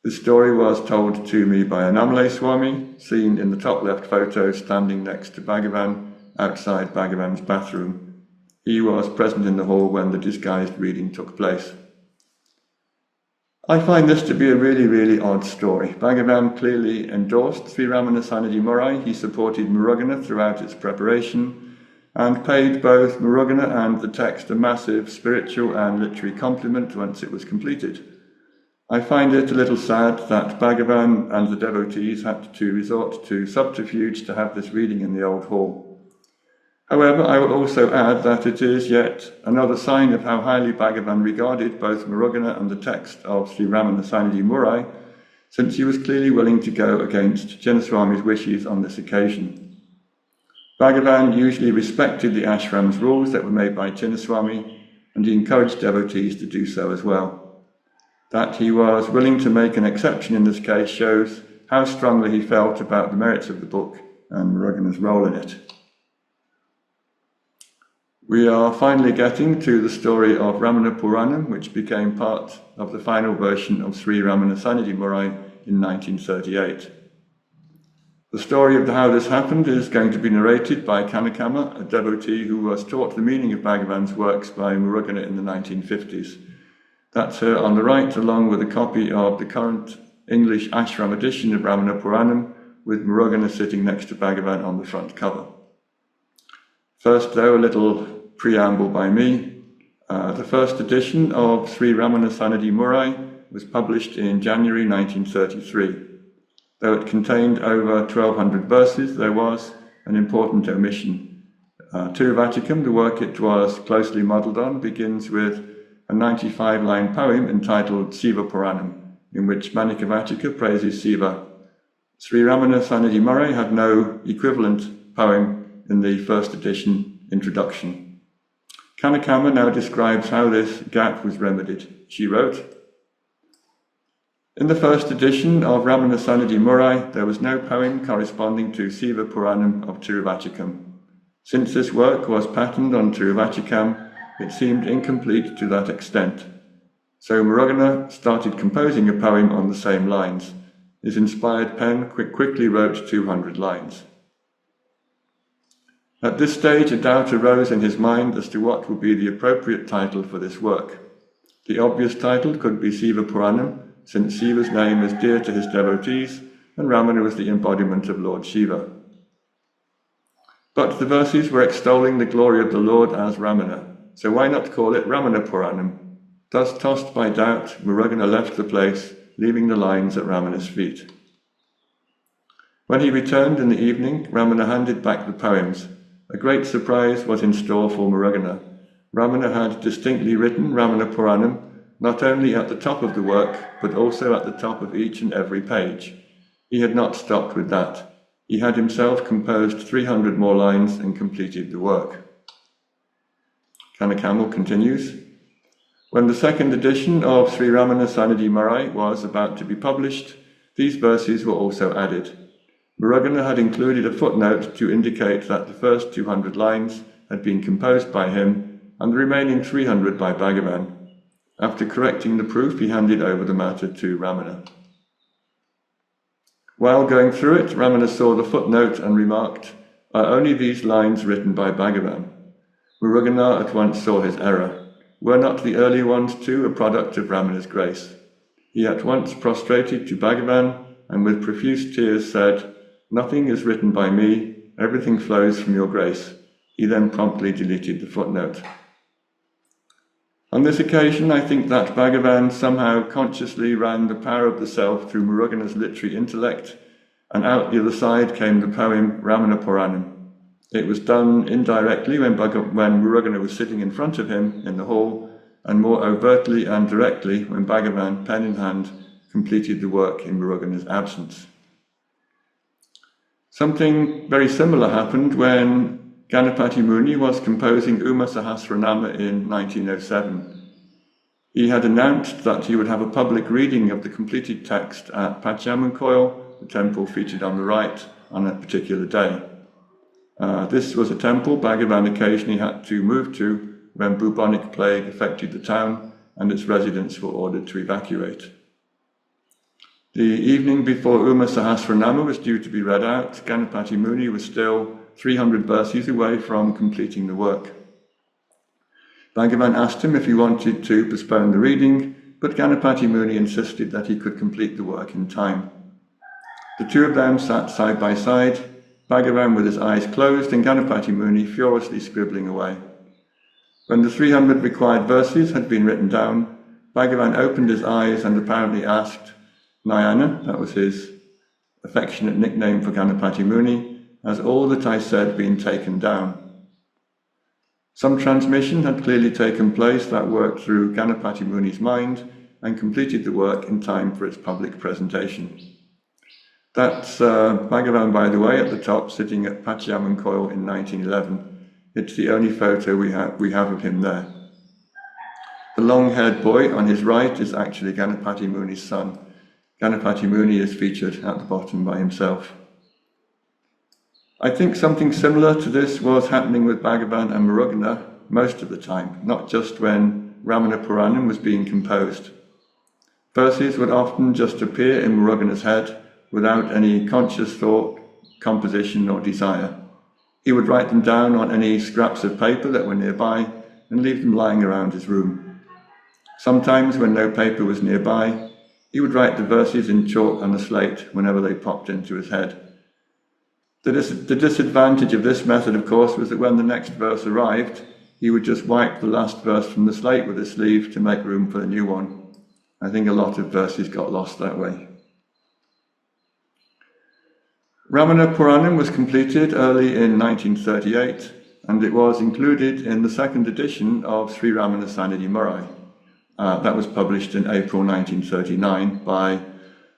This story was told to me by Annamalai Swami, seen in the top left photo standing next to Bhagavan outside Bhagavan's bathroom. He was present in the hall when the disguised reading took place. I find this to be a really odd story. Bhagavan clearly endorsed Sri Ramana Sannidhi Murai. He supported Muruganar throughout its preparation and paid both Muruganar and the text a massive spiritual and literary compliment once it was completed. I find it a little sad that Bhagavan and the devotees had to resort to subterfuge to have this reading in the old hall. However, I will also add that it is yet another sign of how highly Bhagavan regarded both Muruganar and the text of Sri Ramana Sannidhi Murai, since he was clearly willing to go against Jinnaswami's wishes on this occasion. Bhagavan usually respected the ashram's rules that were made by Jinnaswami, and he encouraged devotees to do so as well. That he was willing to make an exception in this case shows how strongly he felt about the merits of the book and Muruganar's role in it. We are finally getting to the story of Ramana Puranam, which became part of the final version of Sri Ramana Murai in 1938. The story of how this happened is going to be narrated by Kanakama, a devotee who was taught the meaning of Bhagavan's works by Muruganar in the 1950s. That's her on the right, along with a copy of the current English Ashram edition of Ramana Puranam, with Muruganar sitting next to Bhagavan on the front cover. First, though, a little preamble by me. The first edition of Sri Ramana Murai was published in January 1933. Though it contained over 1,200 verses, there was an important omission. Tiruvatikam, the work it was closely modelled on, begins with a 95-line poem entitled Siva Puranam, in which Manikavatika praises Siva. Sri Ramana Murai had no equivalent poem in the first edition introduction. Kanakama now describes how this gap was remedied. She wrote, "In the first edition of Ramana Murai, there was no poem corresponding to Siva Puranam of Tiruvatikam. Since this work was patterned on Tiruvatikam, it seemed incomplete to that extent. So Muruganar started composing a poem on the same lines. His inspired pen quickly wrote 200 lines. At this stage, a doubt arose in his mind as to what would be the appropriate title for this work. The obvious title could be Siva Puranam, since Siva's name is dear to his devotees, and Ramana was the embodiment of Lord Shiva. But the verses were extolling the glory of the Lord as Ramana, so why not call it Ramana Puranam? Thus, tossed by doubt, Muruganar left the place, leaving the lines at Ramana's feet. When he returned in the evening, Ramana handed back the poems. A great surprise was in store for Muruganar. Ramana had distinctly written Ramana Puranam not only at the top of the work, but also at the top of each and every page. He had not stopped with that. He had himself composed 300 more lines and completed the work." Kanakamal continues, "When the second edition of Sri Ramana Murai was about to be published, these verses were also added. Muruganar had included a footnote to indicate that the first 200 lines had been composed by him and the remaining 300 by Bhagavan. After correcting the proof, he handed over the matter to Ramana. While going through it, Ramana saw the footnote and remarked, 'Are only these lines written by Bhagavan?' Muruganar at once saw his error. Were not the earlier ones too a product of Ramana's grace? He at once prostrated to Bhagavan and with profuse tears said, 'Nothing is written by me, everything flows from your grace.' He then promptly deleted the footnote. On this occasion, I think that Bhagavan somehow consciously ran the power of the self through Muruganar's literary intellect, and out the other side came the poem Ramana Puranam. It was done indirectly when Muruganar was sitting in front of him in the hall, and more overtly and directly when Bhagavan, pen in hand, completed the work in Muruganar's absence. Something very similar happened when Ganapati Muni was composing Uma Sahasranama in 1907. He had announced that he would have a public reading of the completed text at Pachamankoil, the temple featured on the right, on a particular day. This was a temple Bhagavan occasionally had to move to when bubonic plague affected the town and its residents were ordered to evacuate. The evening before Uma Sahasranama was due to be read out, Ganapati Muni was still 300 verses away from completing the work. Bhagavan asked him if he wanted to postpone the reading, but Ganapati Muni insisted that he could complete the work in time. The two of them sat side by side, Bhagavan with his eyes closed and Ganapati Muni furiously scribbling away. When the 300 required verses had been written down, Bhagavan opened his eyes and apparently asked, "Nayana," that was his affectionate nickname for Ganapati Muni, "has all that I said been taken down?" Some transmission had clearly taken place that worked through Ganapati Muni's mind, and completed the work in time for its public presentation. That's Bhagavan, by the way, at the top, sitting at Pachayamankoil in 1911. It's the only photo we have of him there. The long-haired boy on his right is actually Ganapati Muni's son. Ganapati Muni is featured at the bottom by himself. I think something similar to this was happening with Bhagavan and Muruganar most of the time, not just when Ramana Puranam was being composed. Verses would often just appear in Muruganar's head without any conscious thought, composition or desire. He would write them down on any scraps of paper that were nearby and leave them lying around his room. Sometimes when no paper was nearby, he would write the verses in chalk on a slate whenever they popped into his head. The disadvantage of this method, of course, was that when the next verse arrived, he would just wipe the last verse from the slate with his sleeve to make room for the new one. I think a lot of verses got lost that way. Ramana Puranam was completed early in 1938, and it was included in the second edition of Sri Ramana Murai. That was published in April 1939 by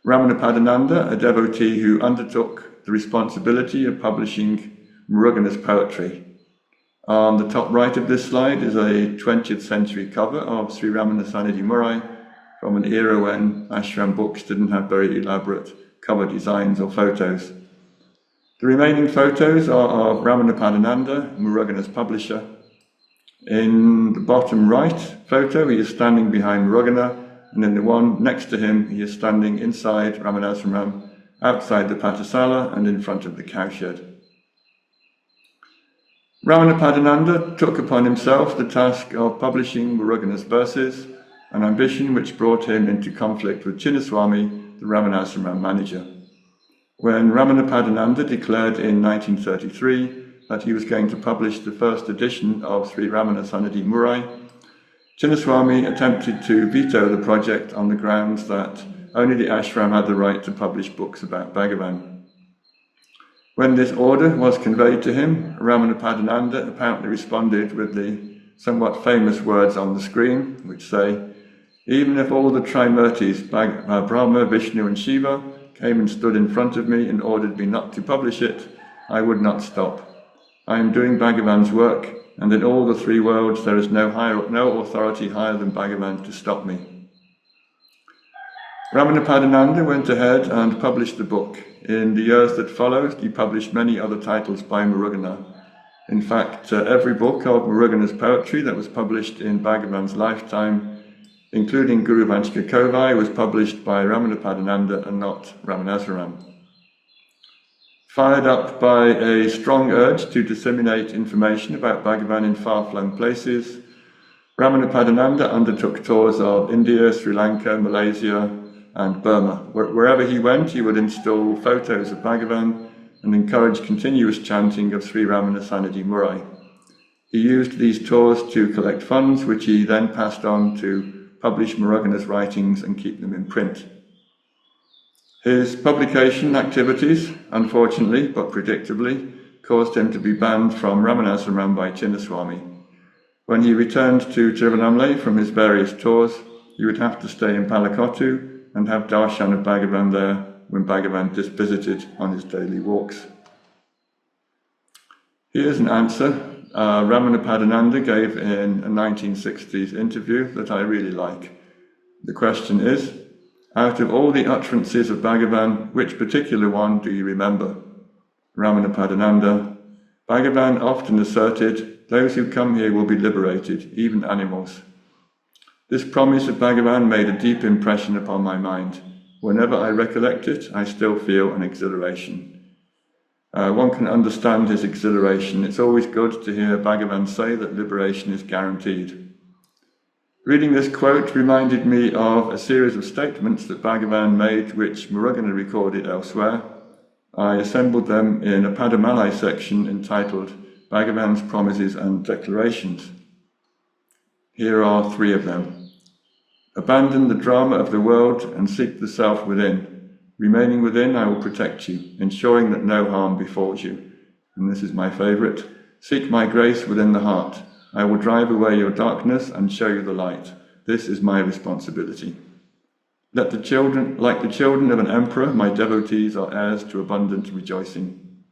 Ramana, a devotee who undertook the responsibility of publishing Muruganar's poetry. On the top right of this slide is a 20th century cover of Sri Ramana Murai from an era when Ashram books didn't have very elaborate cover designs or photos. The remaining photos are of Ramana Padananda, Muruganar's publisher. In the bottom right photo, he is standing behind Muruganar, and in the one next to him, he is standing inside Ramanasramam, outside the Patasala and in front of the cowshed. Ramana Padananda took upon himself the task of publishing Muruganar's verses, an ambition which brought him into conflict with Chinnaswamy, the Ramanasramam manager. When Ramana Padananda declared in 1933 that he was going to publish the first edition of Sri Ramana Murai, Chinnaswamy attempted to veto the project on the grounds that only the ashram had the right to publish books about Bhagavan. When this order was conveyed to him, Ramana Padananda apparently responded with the somewhat famous words on the screen, which say, "Even if all the Trimurtis, Brahma, Vishnu and Shiva, came and stood in front of me and ordered me not to publish it, I would not stop. I am doing Bhagavan's work, and in all the three worlds there is no authority higher than Bhagavan to stop me." Ramana Padananda went ahead and published the book. In the years that followed, he published many other titles by Muruganar. In fact, every book of Muruganar's poetry that was published in Bhagavan's lifetime, including Guru Vanchika Kovai, was published by Ramana Padananda and not Ramanasramam. Fired up by a strong urge to disseminate information about Bhagavan in far-flung places, Ramana Padananda undertook tours of India, Sri Lanka, Malaysia, and Burma. Wherever he went, he would install photos of Bhagavan and encourage continuous chanting of Sri Ramana Murai. He used these tours to collect funds, which he then passed on to publish Muruganar's writings and keep them in print. His publication activities, unfortunately but predictably, caused him to be banned from Ramanasramam by Chinnaswamy. When he returned to Tiruvannamalai from his various tours, he would have to stay in Palakottu and have darshan of Bhagavan there when Bhagavan visited on his daily walks. Here's an answer Ramana Padananda gave in a 1960s interview that I really like. The question is, out of all the utterances of Bhagavan, which particular one do you remember? Ramana Padananda: Bhagavan often asserted, those who come here will be liberated, even animals. This promise of Bhagavan made a deep impression upon my mind. Whenever I recollect it, I still feel an exhilaration. One can understand his exhilaration. It's always good to hear Bhagavan say that liberation is guaranteed. Reading this quote reminded me of a series of statements that Bhagavan made, which Muruganar recorded elsewhere. I assembled them in a Padamalai section entitled Bhagavan's Promises and Declarations. Here are three of them. Abandon the drama of the world and seek the self within. Remaining within, I will protect you, ensuring that no harm befalls you. And this is my favourite. Seek my grace within the heart. I will drive away your darkness and show you the light. This is my responsibility. Like the children of an emperor, my devotees are heirs to abundant rejoicing.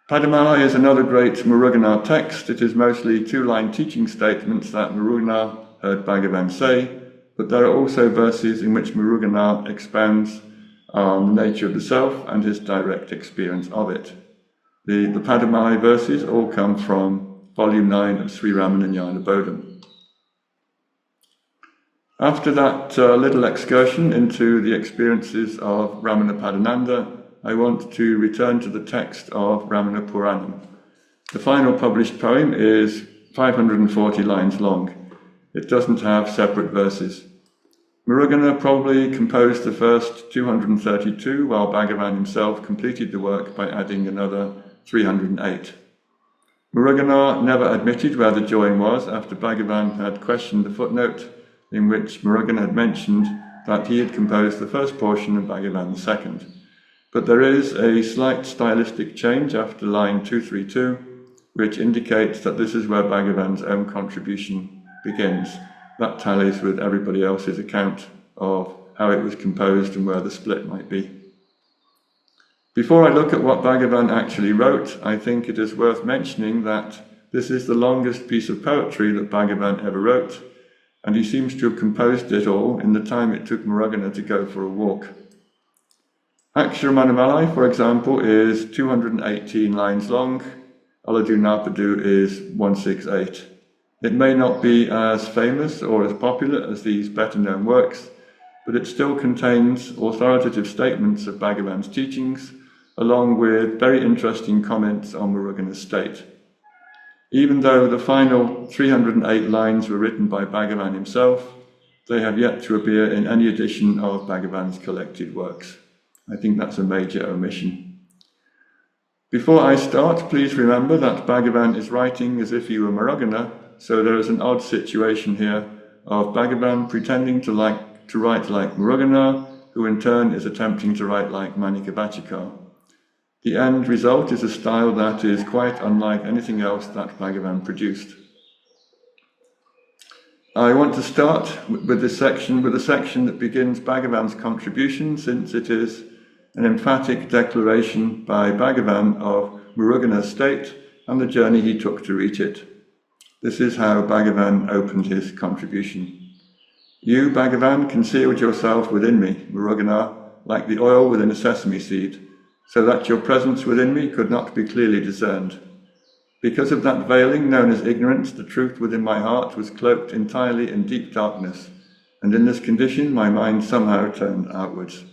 Padamalai is another great Muruganar text. It is mostly two-line teaching statements that Muruganar heard Bhagavan say, but there are also verses in which Muruganar expounds on the nature of the self and his direct experience of it. The Padamalai verses all come from volume 9 of Sri Ramana Bodham. After that little excursion into the experiences of Ramana Padananda, I want to return to the text of Ramana Puranam. The final published poem is 540 lines long. It doesn't have separate verses. Muruganar probably composed the first 232, while Bhagavan himself completed the work by adding another 308. Muruganar never admitted where the join was after Bhagavan had questioned the footnote in which Muruganar had mentioned that he had composed the first portion and Bhagavan the second. But there is a slight stylistic change after line 232, which indicates that this is where Bhagavan's own contribution begins. That tallies with everybody else's account of how it was composed and where the split might be. Before I look at what Bhagavan actually wrote, I think it is worth mentioning that this is the longest piece of poetry that Bhagavan ever wrote, and he seems to have composed it all in the time it took Muruganar to go for a walk. Aksharamanamalai, for example, is 218 lines long. Aladu Napadu is 168. It may not be as famous or as popular as these better-known works, but it still contains authoritative statements of Bhagavan's teachings, along with very interesting comments on Muruganar's state. Even though the final 308 lines were written by Bhagavan himself, they have yet to appear in any edition of Bhagavan's collected works. I think that's a major omission. Before I start, please remember that Bhagavan is writing as if he were Muruganar, so there is an odd situation here of Bhagavan pretending to write like Muruganar, who in turn is attempting to write like Manikabachikar. The end result is a style that is quite unlike anything else that Bhagavan produced. I want to start with a section that begins Bhagavan's contribution, since it is an emphatic declaration by Bhagavan of Muruganar's state and the journey he took to reach it. This is how Bhagavan opened his contribution. You, Bhagavan, concealed yourself within me, Muruganar, like the oil within a sesame seed, so that your presence within me could not be clearly discerned. Because of that veiling known as ignorance, the truth within my heart was cloaked entirely in deep darkness, and in this condition my mind somehow turned outwards.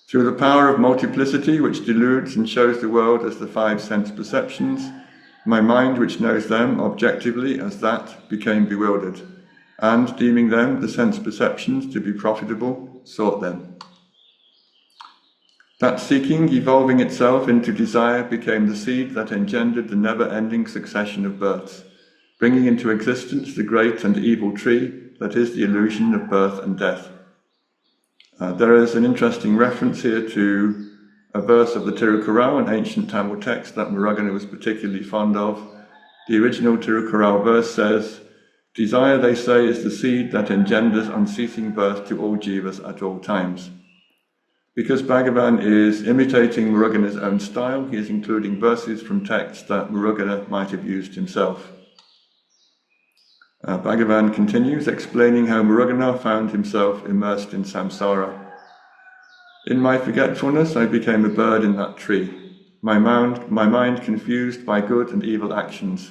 Through the power of multiplicity, which deludes and shows the world as the five sense perceptions, my mind, which knows them objectively as that, became bewildered, and, deeming them, the sense perceptions, to be profitable, sought them. That seeking, evolving itself into desire, became the seed that engendered the never-ending succession of births, bringing into existence the great and evil tree that is the illusion of birth and death. There is an interesting reference here to a verse of the Tirukkural, an ancient Tamil text that Muruganar was particularly fond of. The original Tirukkural verse says, "Desire, they say, is the seed that engenders unceasing birth to all jivas at all times." Because Bhagavan is imitating Muruganar's own style, he is including verses from texts that Muruganar might have used himself. Bhagavan continues, explaining how Muruganar found himself immersed in samsara. In my forgetfulness, I became a bird in that tree, my mind confused by good and evil actions.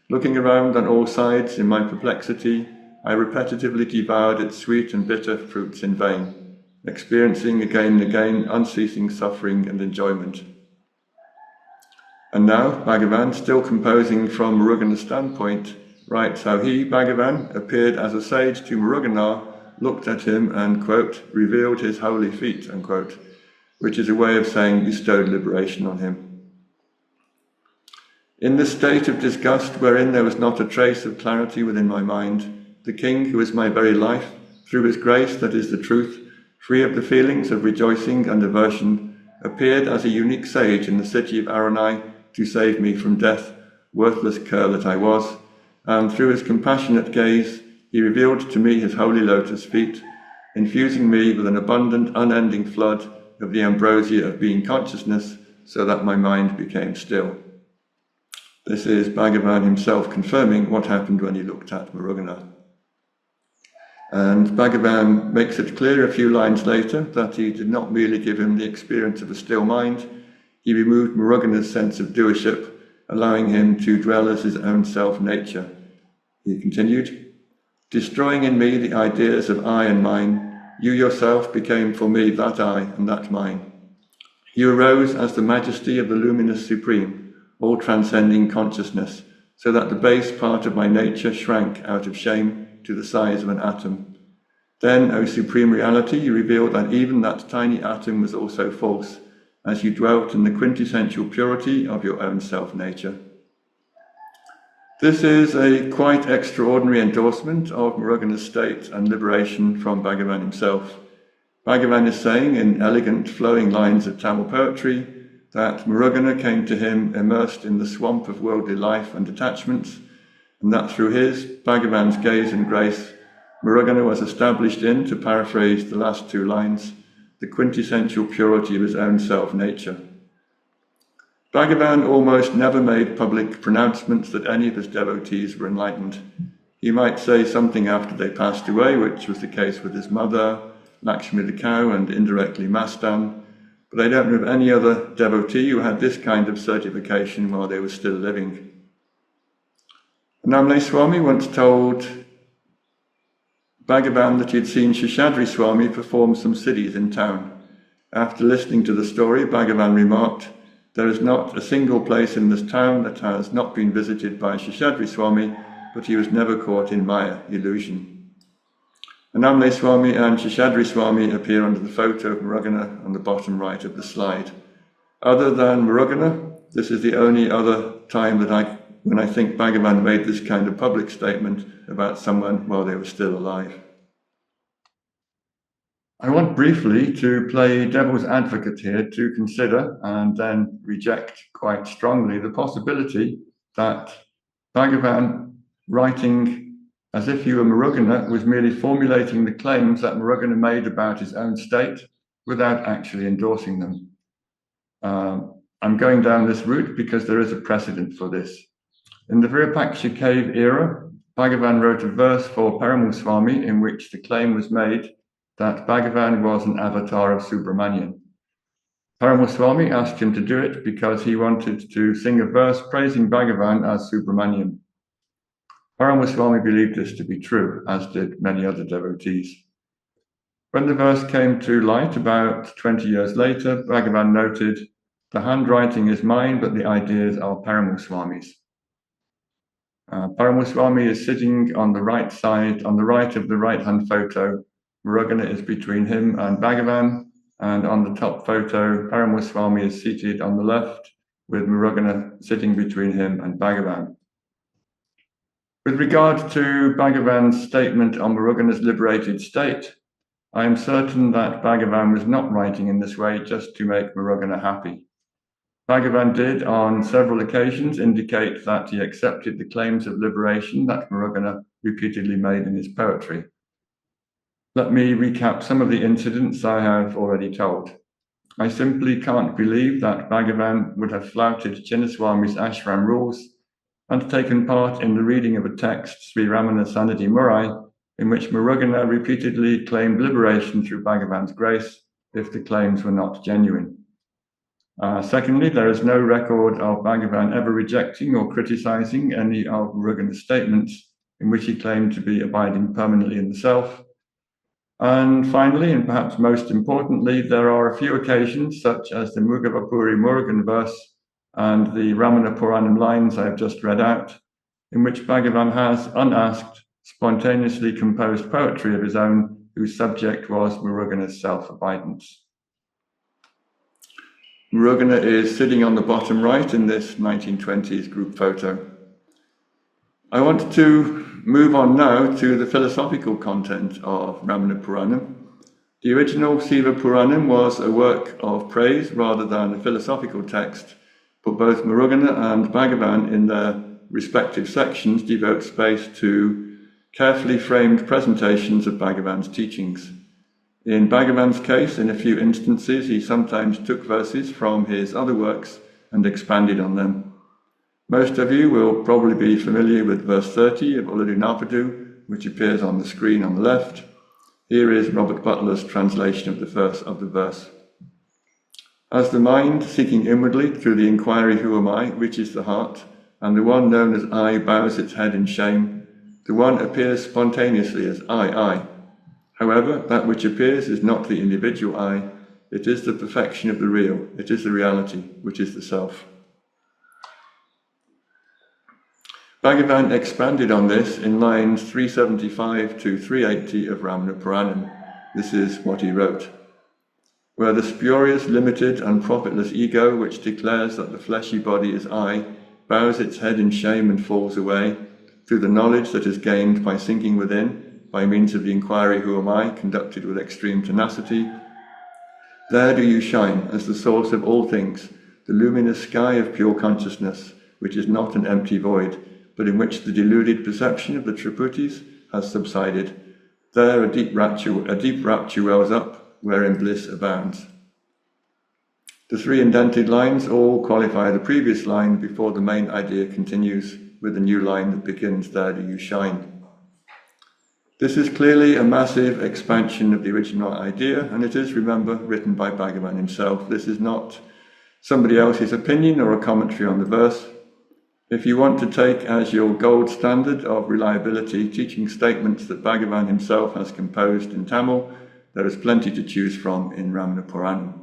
Looking around on all sides in my perplexity, I repetitively devoured its sweet and bitter fruits in vain, experiencing again and again unceasing suffering and enjoyment. And now, Bhagavan, still composing from Muruganar's standpoint, writes how he, Bhagavan, appeared as a sage to Muruganar, looked at him and, quote, revealed his holy feet, unquote, which is a way of saying bestowed liberation on him. In this state of disgust wherein there was not a trace of clarity within my mind, the king, who is my very life, through his grace that is the truth, free of the feelings of rejoicing and aversion, appeared as a unique sage in the city of Aranai to save me from death, worthless cur that I was, and through his compassionate gaze, he revealed to me his holy lotus feet, infusing me with an abundant, unending flood of the ambrosia of being consciousness, so that my mind became still. This is Bhagavan himself confirming what happened when he looked at Muruganar. And Bhagavan makes it clear a few lines later that he did not merely give him the experience of a still mind, he removed Muruganar's sense of doership, allowing him to dwell as his own self-nature. He continued, destroying in me the ideas of I and mine, you yourself became for me that I and that mine. You arose as the majesty of the luminous supreme, all transcending consciousness, so that the base part of my nature shrank out of shame to the size of an atom. Then, O Supreme Reality, you revealed that even that tiny atom was also false, as you dwelt in the quintessential purity of your own self-nature. This is a quite extraordinary endorsement of Muruganar's state and liberation from Bhagavan himself. Bhagavan is saying in elegant flowing lines of Tamil poetry that Muruganar came to him immersed in the swamp of worldly life and attachments, and that through his, Bhagavan's gaze and grace, Muruganar was established in, to paraphrase the last two lines, the quintessential purity of his own self-nature. Bhagavan almost never made public pronouncements that any of his devotees were enlightened. He might say something after they passed away, which was the case with his mother, Lakshmi the cow, and indirectly Mastan, but I don't know of any other devotee who had this kind of certification while they were still living. Annamalai Swami once told Bhagavan that he had seen Sheshadri Swami perform some siddhis in town. After listening to the story, Bhagavan remarked, there is not a single place in this town that has not been visited by Sheshadri Swami, but he was never caught in Maya, illusion. Annamalai Swami and Sheshadri Swami appear under the photo of Muruganar on the bottom right of the slide. Other than Muruganar, this is the only other time that when I think Bhagavan made this kind of public statement about someone while they were still alive. I want briefly to play devil's advocate here to consider and then reject quite strongly the possibility that Bhagavan, writing as if he were Muruganar, was merely formulating the claims that Muruganar made about his own state without actually endorsing them. I'm going down this route because there is a precedent for this. In the Virupaksha cave era, Bhagavan wrote a verse for Paramaswami in which the claim was made that Bhagavan was an avatar of Subramanian. Paramaswami asked him to do it because he wanted to sing a verse praising Bhagavan as Subramanian. Paramaswami believed this to be true, as did many other devotees. When the verse came to light about 20 years later, Bhagavan noted, the handwriting is mine, but the ideas are Paramaswami's. Paramaswami is sitting on the right side, on the right of the right-hand photo. Muruganar is between him and Bhagavan, and on the top photo, Paramaswami is seated on the left, with Muruganar sitting between him and Bhagavan. With regard to Bhagavan's statement on Muruganar's liberated state, I am certain that Bhagavan was not writing in this way just to make Muruganar happy. Bhagavan did, on several occasions, indicate that he accepted the claims of liberation that Muruganar repeatedly made in his poetry. Let me recap some of the incidents I have already told. I simply can't believe that Bhagavan would have flouted Chinnaswami's Ashram rules and taken part in the reading of a text, Sri Ramana Sannidhi Murai, in which Muruganar repeatedly claimed liberation through Bhagavan's grace if the claims were not genuine. Secondly, there is no record of Bhagavan ever rejecting or criticizing any of Muruganar's statements in which he claimed to be abiding permanently in the self. And finally, and perhaps most importantly, there are a few occasions, such as the Mugavapuri Murugan verse and the Ramana Puranam lines I have just read out, in which Bhagavan has, unasked, spontaneously composed poetry of his own, whose subject was Muruganar's self-abidance. Muruganar is sitting on the bottom right in this 1920s group photo. I want to move on now to the philosophical content of Ramana Puranam. The original Siva Puranam was a work of praise rather than a philosophical text, but both Muruganar and Bhagavan in their respective sections devote space to carefully framed presentations of Bhagavan's teachings. In Bhagavan's case, in a few instances, he sometimes took verses from his other works and expanded on them. Most of you will probably be familiar with verse 30 of Ulladu Narpadu, which appears on the screen on the left. Here is Robert Butler's translation of the verse. As the mind, seeking inwardly through the inquiry, who am I, reaches the heart, and the one known as I bows its head in shame, the one appears spontaneously as I. However, that which appears is not the individual I, it is the perfection of the real, it is the reality, which is the self. Bhagavan expanded on this in lines 375 to 380 of Ramana Puranam. This is what he wrote. Where the spurious, limited and profitless ego, which declares that the fleshy body is I, bows its head in shame and falls away, through the knowledge that is gained by sinking within, by means of the inquiry, who am I, conducted with extreme tenacity, there do you shine as the source of all things, the luminous sky of pure consciousness, which is not an empty void, but in which the deluded perception of the Triputis has subsided. There a deep rapture wells up, wherein bliss abounds. The three indented lines all qualify the previous line before the main idea continues with a new line that begins, there do you shine. This is clearly a massive expansion of the original idea, and it is, remember, written by Bhagavan himself. This is not somebody else's opinion or a commentary on the verse. If you want to take as your gold standard of reliability teaching statements that Bhagavan himself has composed in Tamil, there is plenty to choose from in Ramana Puranam.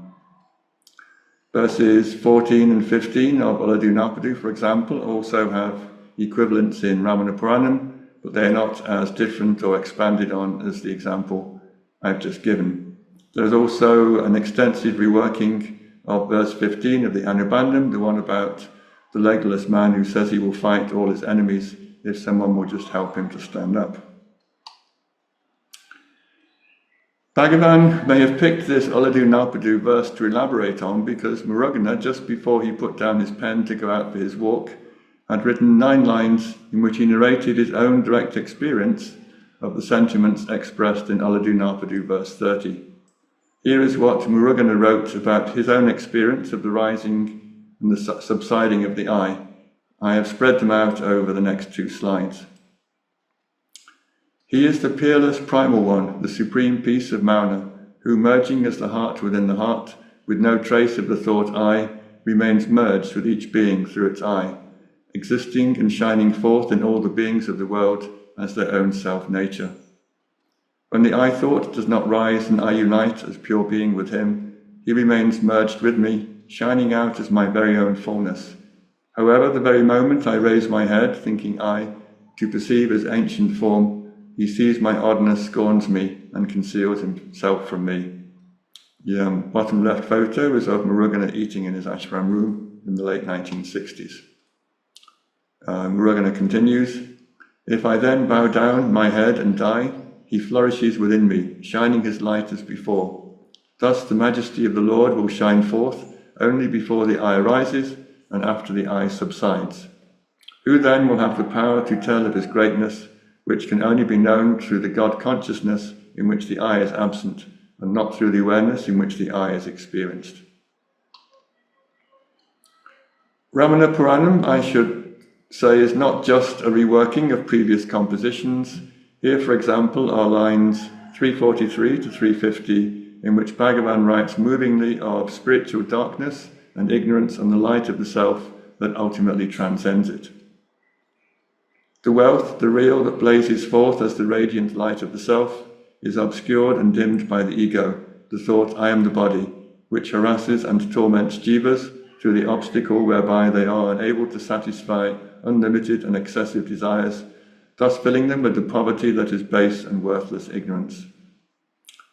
Verses 14 and 15 of Ulladu Narpadu, for example, also have equivalents in Ramana Puranam, but they are not as different or expanded on as the example I've just given. There is also an extensive reworking of verse 15 of the Anubandham, the one about the legless man who says he will fight all his enemies if someone will just help him to stand up. Bhagavan may have picked this Ulladu Narpadu verse to elaborate on because Muruganar, just before he put down his pen to go out for his walk, had written 9 lines in which he narrated his own direct experience of the sentiments expressed in Ulladu Narpadu verse 30. Here is what Muruganar wrote about his own experience of the rising and the subsiding of the I. I have spread them out over the next 2 slides. He is the peerless primal one, the supreme peace of Mauna, who, merging as the heart within the heart, with no trace of the thought I, remains merged with each being through its I, existing and shining forth in all the beings of the world as their own self-nature. When the I thought does not rise and I unite as pure being with him, he remains merged with me, shining out as my very own fullness. However, the very moment I raise my head, thinking I, to perceive his ancient form, he sees my oddness, scorns me, and conceals himself from me. The bottom left photo is of Muruganar eating in his ashram room in the late 1960s. Muruganar continues, if I then bow down my head and die, he flourishes within me, shining his light as before. Thus the majesty of the Lord will shine forth only before the I arises and after the I subsides. Who then will have the power to tell of his greatness, which can only be known through the God consciousness in which the I is absent, and not through the awareness in which the I is experienced. Ramana Puranam, I should say, is not just a reworking of previous compositions. Here, for example, are lines 343 to 350, in which Bhagavan writes movingly of spiritual darkness and ignorance and the light of the self that ultimately transcends it. The wealth, the real that blazes forth as the radiant light of the self, is obscured and dimmed by the ego, the thought I am the body, which harasses and torments jivas through the obstacle whereby they are unable to satisfy unlimited and excessive desires, thus filling them with the poverty that is base and worthless ignorance.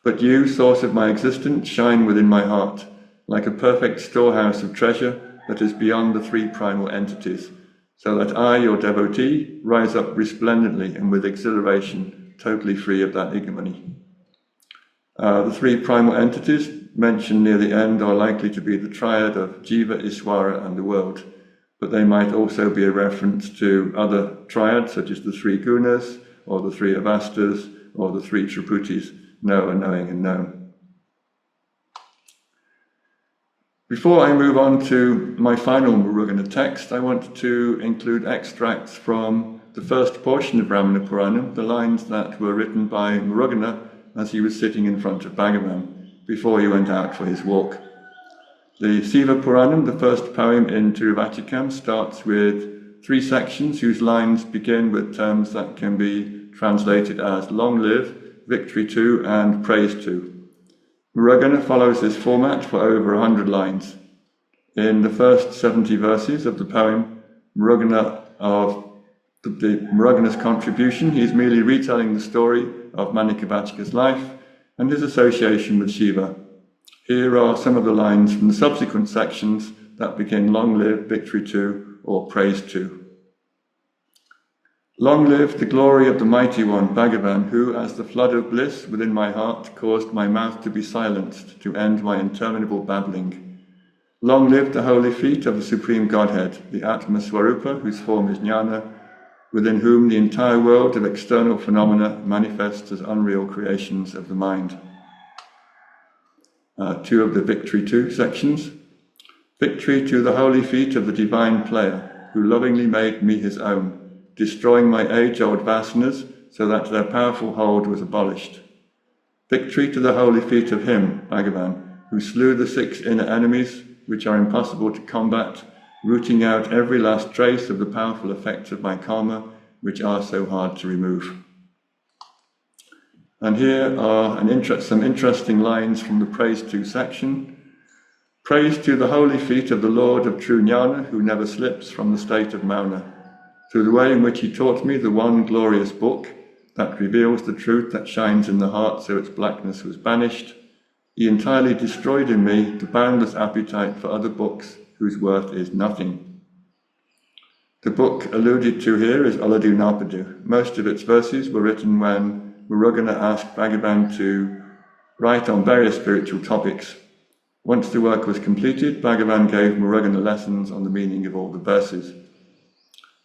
But you, source of my existence, shine within my heart, like a perfect storehouse of treasure that is beyond the 3 primal entities, so that I, your devotee, rise up resplendently and with exhilaration, totally free of that ignominy. The 3 primal entities mentioned near the end are likely to be the triad of Jiva, Iswara, and the world, but they might also be a reference to other triads such as the 3 gunas or the three avastas, or the three triputis, knower, knowing, and known. Before I move on to my final Muruganar text, I want to include extracts from the first portion of Ramana Puranam, the lines that were written by Muruganar as he was sitting in front of Bhagavan before he went out for his walk. The Siva Puranam, the first poem in Tiruvatikam, starts with 3 sections whose lines begin with terms that can be translated as long live, victory to, and praise to. Muruganar follows this format for over 100 lines. In the first 70 verses of the poem, Muruganar's contribution, he is merely retelling the story of Manikavachika's life and his association with Shiva. Here are some of the lines from the subsequent sections that begin long live, victory to, or praise to. Long live the glory of the Mighty One, Bhagavan, who, as the flood of bliss within my heart, caused my mouth to be silenced, to end my interminable babbling. Long live the holy feet of the Supreme Godhead, the Atma Swarupa, whose form is Jnana, within whom the entire world of external phenomena manifests as unreal creations of the mind. 2 of the victory to sections. Victory to the holy feet of the divine player, who lovingly made me his own, destroying my age-old vasanas so that their powerful hold was abolished. Victory to the holy feet of him, Bhagavan, who slew the 6 inner enemies which are impossible to combat, rooting out every last trace of the powerful effects of my karma, which are so hard to remove. And here are some interesting lines from the Praise To section. Praise to the holy feet of the Lord of true Jnana, who never slips from the state of Mauna, through the way in which he taught me the one glorious book that reveals the truth that shines in the heart so its blackness was banished. He entirely destroyed in me the boundless appetite for other books whose worth is nothing. The book alluded to here is Aladu Narpadu. Most of its verses were written when Muruganar asked Bhagavan to write on various spiritual topics. Once the work was completed, Bhagavan gave Muruganar lessons on the meaning of all the verses.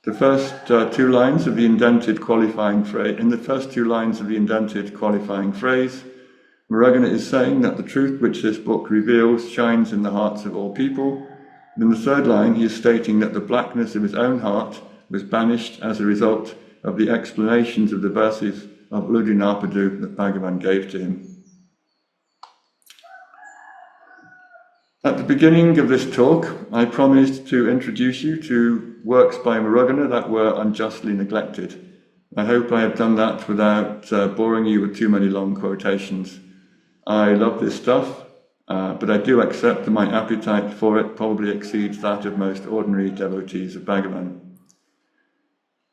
The first 2 lines of the indented qualifying phrase, in the first 2 lines of the indented qualifying phrase, Muruganar is saying that the truth which this book reveals shines in the hearts of all people. In the 3rd line, he is stating that the blackness of his own heart was banished as a result of the explanations of the verses of Ludinarpadu that Bhagavan gave to him. At the beginning of this talk, I promised to introduce you to works by Muruganar that were unjustly neglected. I hope I have done that without boring you with too many long quotations. I love this stuff, but I do accept that my appetite for it probably exceeds that of most ordinary devotees of Bhagavan.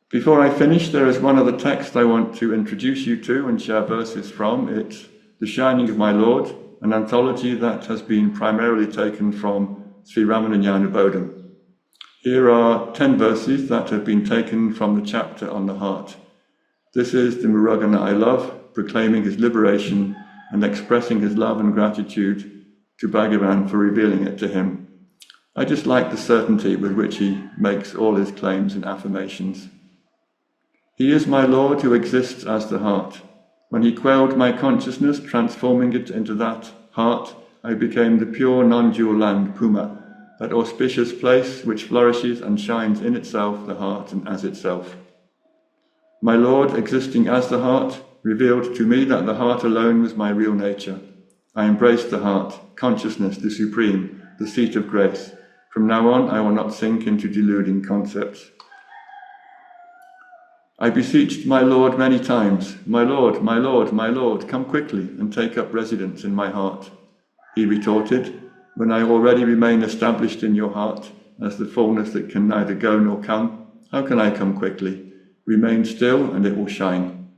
Before I finish, there is one other text I want to introduce you to and share verses from. It's The Shining of My Lord, an anthology that has been primarily taken from Sri Ramana Bodham. Here are 10 verses that have been taken from the chapter on the heart. This is the Muruganar I love, proclaiming his liberation and expressing his love and gratitude to Bhagavan for revealing it to him. I just like the certainty with which he makes all his claims and affirmations. He is my Lord who exists as the heart. When he quelled my consciousness, transforming it into that heart, I became the pure non-dual land, Puma, that auspicious place which flourishes and shines in itself, the heart, and as itself. My Lord, existing as the heart, revealed to me that the heart alone was my real nature. I embraced the heart, consciousness, the supreme, the seat of grace. From now on, I will not sink into deluding concepts. I beseeched my Lord many times, my Lord, my Lord, my Lord, come quickly and take up residence in my heart. He retorted, when I already remain established in your heart, as the fullness that can neither go nor come, how can I come quickly? Remain still and it will shine.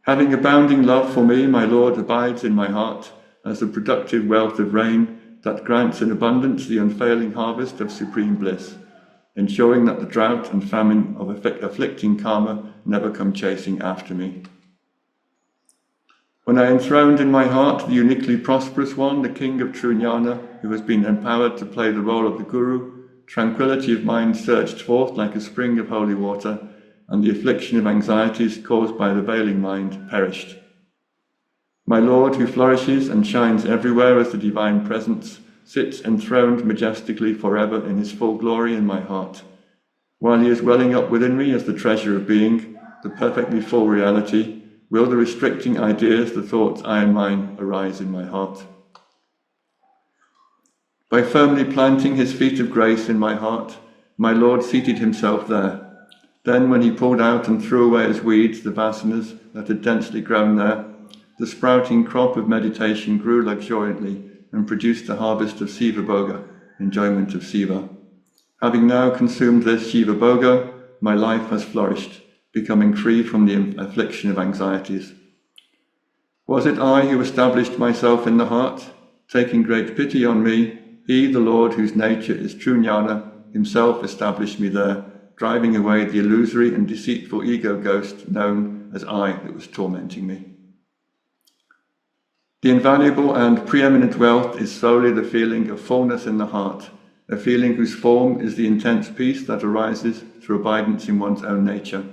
Having abounding love for me, my Lord abides in my heart as the productive wealth of rain that grants in abundance the unfailing harvest of supreme bliss, ensuring that the drought and famine of afflicting karma never come chasing after me. When I enthroned in my heart the uniquely prosperous one, the king of true Jnana, who has been empowered to play the role of the guru, tranquility of mind surged forth like a spring of holy water, and the affliction of anxieties caused by the veiling mind perished. My Lord, who flourishes and shines everywhere as the divine presence, sits enthroned majestically forever in his full glory in my heart, while he is welling up within me as the treasure of being, the perfectly full reality. Will the restricting ideas, the thoughts I am mine, arise in my heart? By firmly planting his feet of grace in my heart, my Lord seated himself there. Then when he pulled out and threw away as weeds the vasanas that had densely grown there, the sprouting crop of meditation grew luxuriantly and produced the harvest of Siva Bhoga, enjoyment of Siva. Having now consumed this Shiva Bhoga, my life has flourished, becoming free from the affliction of anxieties. Was it I who established myself in the heart? Taking great pity on me, he, the Lord, whose nature is true Jnana, himself established me there, driving away the illusory and deceitful ego ghost known as I that was tormenting me. The invaluable and preeminent wealth is solely the feeling of fullness in the heart, a feeling whose form is the intense peace that arises through abidance in one's own nature.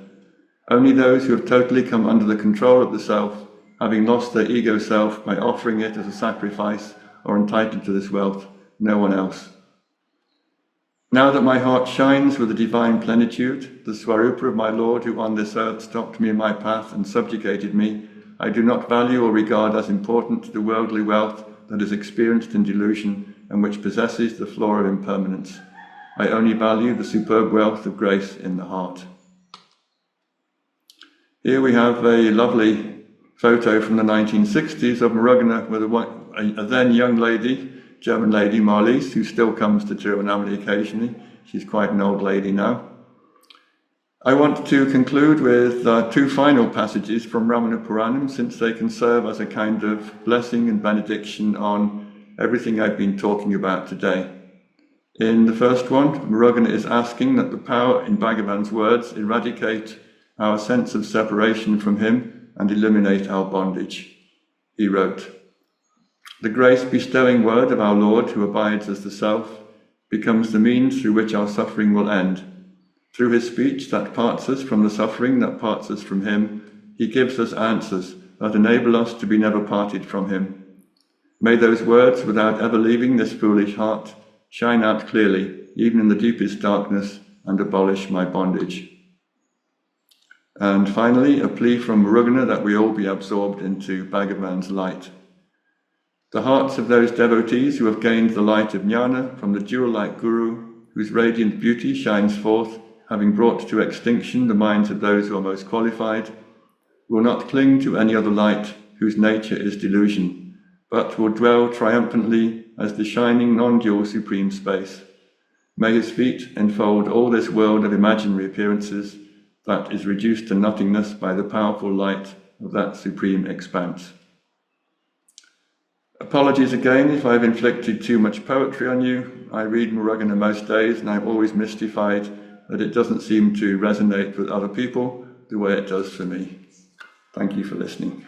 Only those who have totally come under the control of the self, having lost their ego self by offering it as a sacrifice, are entitled to this wealth, no one else. Now that my heart shines with the divine plenitude, the Swarupa of my Lord who on this earth stopped me in my path and subjugated me, I do not value or regard as important the worldly wealth that is experienced in delusion and which possesses the flaw of impermanence. I only value the superb wealth of grace in the heart. Here we have a lovely photo from the 1960s of Muruganar with a then young lady, German lady, Marlies, who still comes to Tiruvannamalai occasionally. She's quite an old lady now. I want to conclude with two final passages from Ramana Puranam, since they can serve as a kind of blessing and benediction on everything I've been talking about today. In the first one, Muruganar is asking that the power in Bhagavan's words eradicate our sense of separation from him and eliminate our bondage. He wrote, "The grace-bestowing word of our Lord, who abides as the Self, becomes the means through which our suffering will end. Through his speech that parts us from the suffering that parts us from him, he gives us answers that enable us to be never parted from him. May those words, without ever leaving this foolish heart, shine out clearly, even in the deepest darkness, and abolish my bondage." And finally, a plea from Muruganar that we all be absorbed into Bhagavan's light. The hearts of those devotees who have gained the light of Jnana from the jewel-like Guru, whose radiant beauty shines forth, having brought to extinction the minds of those who are most qualified, will not cling to any other light whose nature is delusion, but will dwell triumphantly as the shining non-dual supreme space. May his feet enfold all this world of imaginary appearances that is reduced to nothingness by the powerful light of that supreme expanse. Apologies again if I've inflicted too much poetry on you. I read Muruganar most days and I'm always mystified that it doesn't seem to resonate with other people the way it does for me. Thank you for listening.